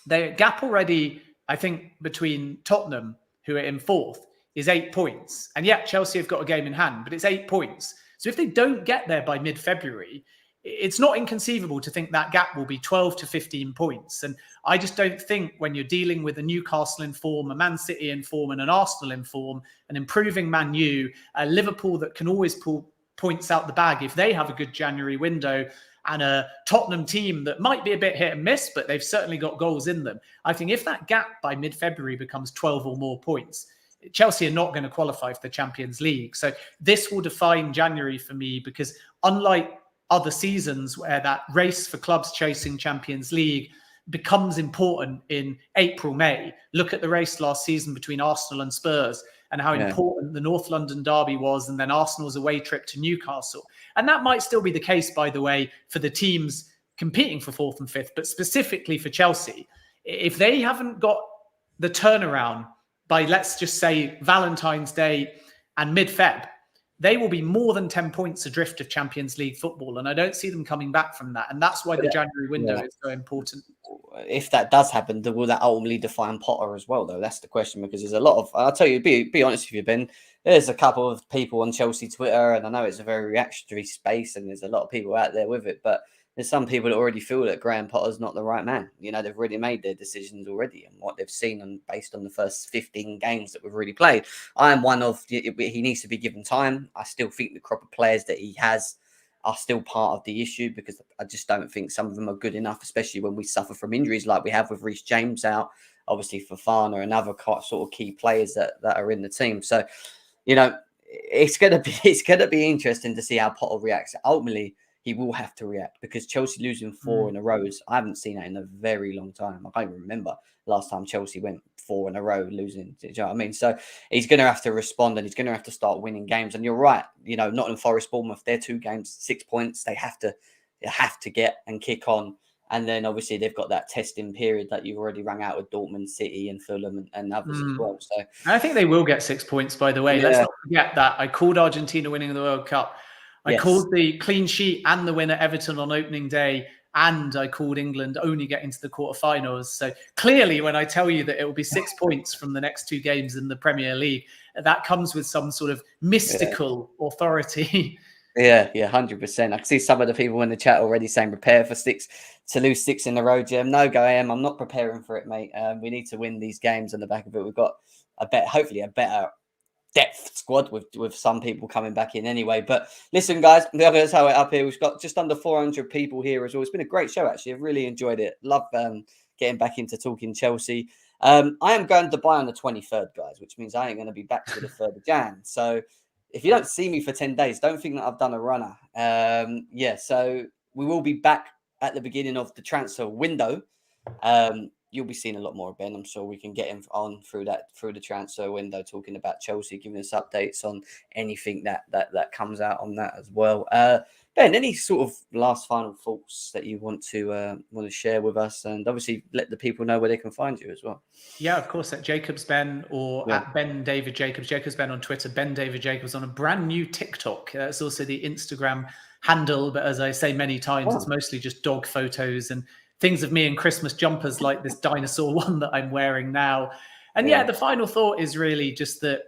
their gap already, I think, between Tottenham, who are in 4th, is 8 points. And yet Chelsea have got a game in hand, but it's 8 points. So if they don't get there by mid-February, it's not inconceivable to think that gap will be 12 to 15 points. And I just don't think, when you're dealing with a Newcastle in form, a Man City in form, and an Arsenal in form, an improving Man U, a Liverpool that can always pull points out the bag if they have a good January window, and a Tottenham team that might be a bit hit and miss, but they've certainly got goals in them. I think if that gap by mid-February becomes 12 or more points, Chelsea are not going to qualify for the Champions League. So this will define January for me, because unlike other seasons where that race for clubs chasing Champions League becomes important in April, May, look at the race last season between Arsenal and Spurs. and how important the North London derby was, and then Arsenal's away trip to Newcastle. And that might still be the case, by the way, for the teams competing for 4th and 5th, but specifically for Chelsea. If they haven't got the turnaround by, let's just say, Valentine's Day and mid-Feb, they will be more than 10 points adrift of Champions League football. And I don't see them coming back from that. And that's why the January window is so important. If that does happen, will that ultimately define Potter as well, though? That's the question, because there's a lot of, I'll tell you, be honest with you, Ben, there's a couple of people on Chelsea Twitter, and I know it's a very reactionary space, and there's a lot of people out there with it, but there's some people that already feel that Graham Potter's not the right man. You know, they've already made their decisions already and what they've seen, and based on the first 15 games that we've really played. I'm one of, he needs to be given time. I still think the crop of players that he has are still part of the issue, because I just don't think some of them are good enough, especially when we suffer from injuries like we have with Reece James out, obviously Fofana and other sort of key players that are in the team. So, you know, it's gonna be interesting to see how Potter reacts. Ultimately, he will have to react, because Chelsea losing 4 in a row, I haven't seen that in a very long time. I can't even remember last time Chelsea went 4 in a row losing. Do you know what I mean? So he's going to have to respond, and he's going to have to start winning games. And you're right, you know, Nottingham Forest, Bournemouth, they're 2 games, 6 points. They have to get and kick on. And then obviously they've got that testing period that you've already rung out with Dortmund, City and Fulham and others as well. So I think they will get 6 points, by the way. Let's not forget that. I called Argentina winning the World Cup. I called the clean sheet and the winner Everton on opening day, and I called England only getting to the quarterfinals. So clearly, when I tell you that it will be 6 points from the next 2 games in the Premier League, that comes with some sort of mystical authority. Yeah, 100%. I can see some of the people in the chat already saying prepare for 6 to lose 6 in a row, Jim. No, go am. I'm not preparing for it, mate. We need to win these games on the back of it. We've got hopefully a better depth squad with some people coming back in anyway. But listen, guys, let's have it up here. We've got just under 400 people here as well. It's been a great show, actually. I've really enjoyed it. Love getting back into talking Chelsea. I am going to Dubai on the 23rd, guys, which means I ain't going to be back to the 3rd of Jan. So if you don't see me for 10 days, don't think that I've done a runner. So we will be back at the beginning of the transfer window. You'll be seeing a lot more of Ben. I'm sure we can get him on through the transfer window, talking about Chelsea, giving us updates on anything that comes out on that as well. Ben, any sort of last final thoughts that you want to share with us, and obviously let the people know where they can find you as well? Yeah, of course, at Jacobs Ben or at Ben David Jacobs. Jacobs Ben on Twitter, Ben David Jacobs on a brand new TikTok. That's also the Instagram handle, but as I say many times, it's mostly just dog photos and things of me in Christmas jumpers like this dinosaur one that I'm wearing now. And the final thought is really just that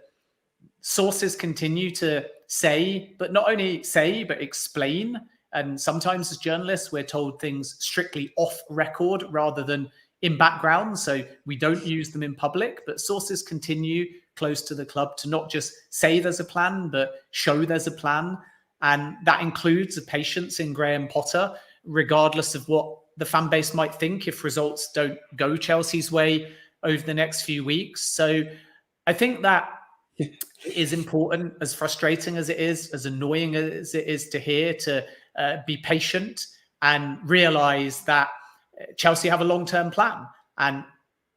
sources continue to say, but not only say, but explain. And sometimes as journalists, we're told things strictly off record rather than in background. So we don't use them in public, but sources continue close to the club to not just say there's a plan, but show there's a plan. And that includes a patience in Graham Potter, regardless of what the fan base might think if results don't go Chelsea's way over the next few weeks. So I think that is important, as frustrating as it is, as annoying as it is to hear, to be patient and realize that Chelsea have a long-term plan and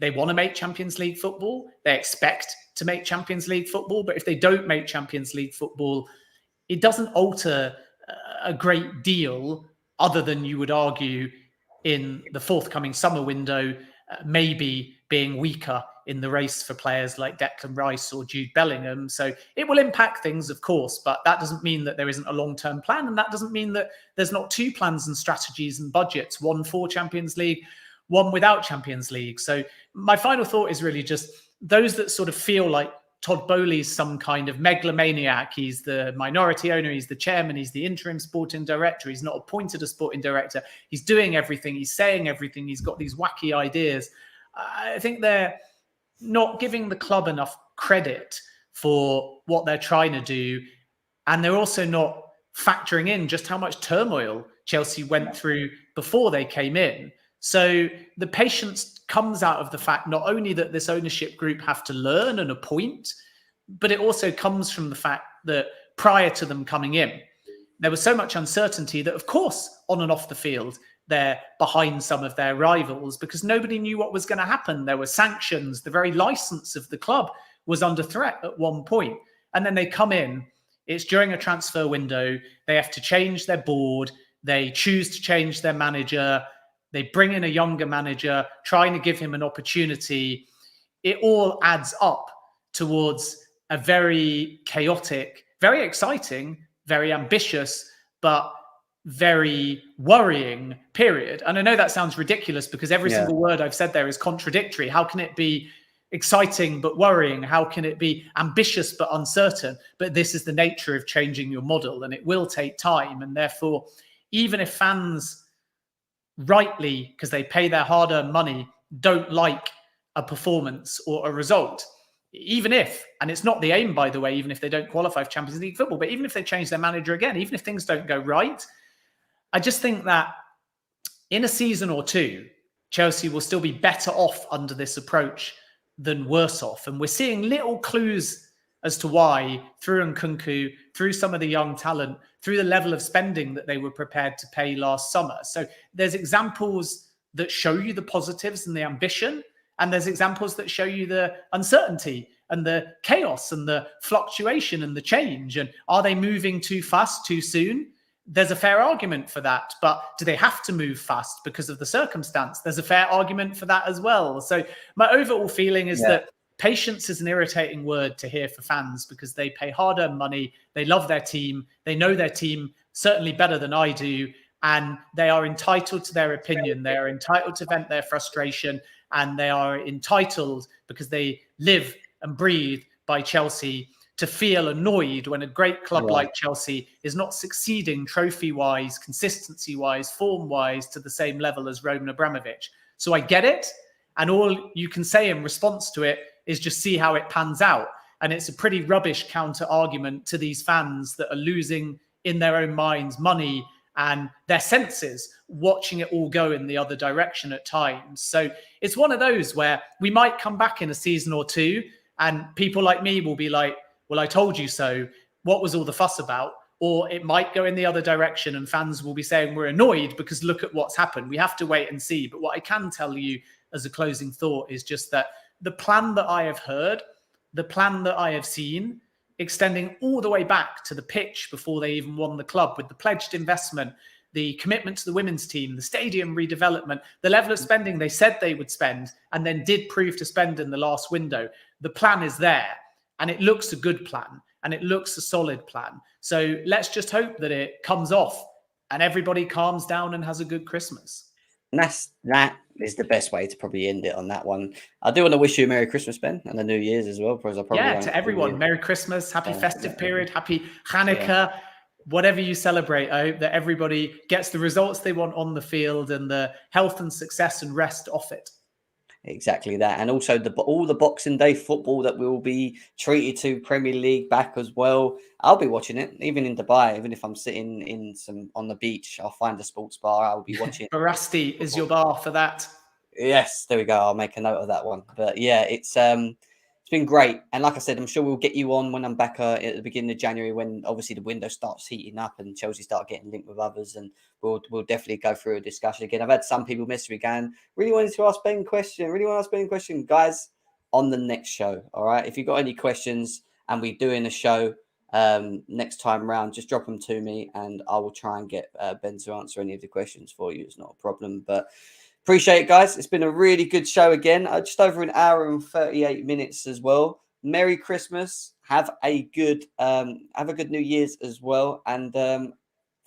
they want to make Champions League football. They expect to make Champions League football. But if they don't make Champions League football, it doesn't alter a great deal, other than you would argue in the forthcoming summer window, maybe being weaker in the race for players like Declan Rice or Jude Bellingham. So it will impact things, of course, but that doesn't mean that there isn't a long-term plan. And that doesn't mean that there's not 2 plans and strategies and budgets, one for Champions League, one without Champions League. So my final thought is really just those that sort of feel like Todd Bowley's some kind of megalomaniac. He's the minority owner. He's the chairman. He's the interim sporting director. He's not appointed a sporting director. He's doing everything. He's saying everything. He's got these wacky ideas. I think they're not giving the club enough credit for what they're trying to do. And they're also not factoring in just how much turmoil Chelsea went through before they came in. So the patience comes out of the fact not only that this ownership group have to learn and appoint, but it also comes from the fact that prior to them coming in, there was so much uncertainty that, of course, on and off the field, they're behind some of their rivals because nobody knew what was going to happen. There were sanctions. The very license of the club was under threat at one point. And then they come in. It's during a transfer window. They have to change their board. They choose to change their manager. They bring in a younger manager, trying to give him an opportunity. It all adds up towards a very chaotic, very exciting, very ambitious, but very worrying period. And I know that sounds ridiculous because every single word I've said there is contradictory. How can it be exciting but worrying? How can it be ambitious but uncertain? But this is the nature of changing your model, and it will take time. And therefore, even if fans rightly, because they pay their hard-earned money, don't like a performance or a result, even if, and it's not the aim, by the way, even if they don't qualify for Champions League football, but even if they change their manager again, even if things don't go right, I just think that in a season or two, Chelsea will still be better off under this approach than worse off. And we're seeing little clues as to why through Nkunku, through some of the young talent, through the level of spending that they were prepared to pay last summer. So there's examples that show you the positives and the ambition, and there's examples that show you the uncertainty and the chaos and the fluctuation and the change. And are they moving too fast, too soon? There's a fair argument for that. But do they have to move fast because of the circumstance? There's a fair argument for that as well. So my overall feeling is that patience is an irritating word to hear for fans because they pay hard-earned money. They love their team. They know their team certainly better than I do. And they are entitled to their opinion. They are entitled to vent their frustration. And they are entitled, because they live and breathe by Chelsea, to feel annoyed when a great club like Chelsea is not succeeding trophy-wise, consistency-wise, form-wise to the same level as Roman Abramovich. So I get it. And all you can say in response to it is just see how it pans out. And it's a pretty rubbish counter-argument to these fans that are losing in their own minds money and their senses, watching it all go in the other direction at times. So it's one of those where we might come back in a season or two and people like me will be like, well, I told you so. What was all the fuss about? Or it might go in the other direction and fans will be saying we're annoyed because look at what's happened. We have to wait and see. But what I can tell you as a closing thought is just that the plan that I have heard, the plan that I have seen, extending all the way back to the pitch before they even won the club, with the pledged investment, the commitment to the women's team, the stadium redevelopment, the level of spending they said they would spend and then did prove to spend in the last window. The plan is there and it looks a good plan and it looks a solid plan. So let's just hope that it comes off and everybody calms down and has a good Christmas. And that is the best way to probably end it on that one. I do want to wish you a Merry Christmas, Ben, and a New Year's as well. Because I probably to everyone, Merry Christmas, happy festive period, happy Hanukkah, whatever you celebrate. I hope that everybody gets the results they want on the field and the health and success and rest off it. Exactly that. And also all the Boxing Day football that will be treated to Premier League back as well. I'll be watching it, even in Dubai, even if I'm sitting on the beach, I'll find a sports bar. I'll be watching it. Barasti is your bar for that. Yes, there we go. I'll make a note of that one. But yeah, it's been great. And like I said, I'm sure we'll get you on when I'm back at the beginning of January, when obviously the window starts heating up and Chelsea start getting linked with others. And we'll definitely go through a discussion again. I've had some people message me going, really wanted to ask Ben a question. Guys, on the next show. All right. If you've got any questions and we're doing a show next time round, just drop them to me and I will try and get Ben to answer any of the questions for you. It's not a problem. But appreciate it, guys. It's been a really good show again. Just over an hour and 38 minutes as well. Merry Christmas. Have a good New Year's as well. And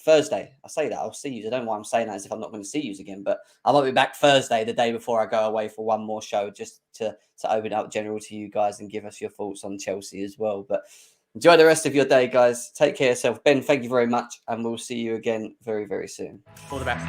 Thursday, I say that I'll see you. I don't know why I'm saying that as if I'm not going to see you again, but I might be back Thursday, the day before I go away, for one more show, just to open up general to you guys and give us your thoughts on Chelsea as well. But enjoy the rest of your day, guys. Take care of yourself. Ben, thank you very much, and we'll see you again very, very soon. All the best.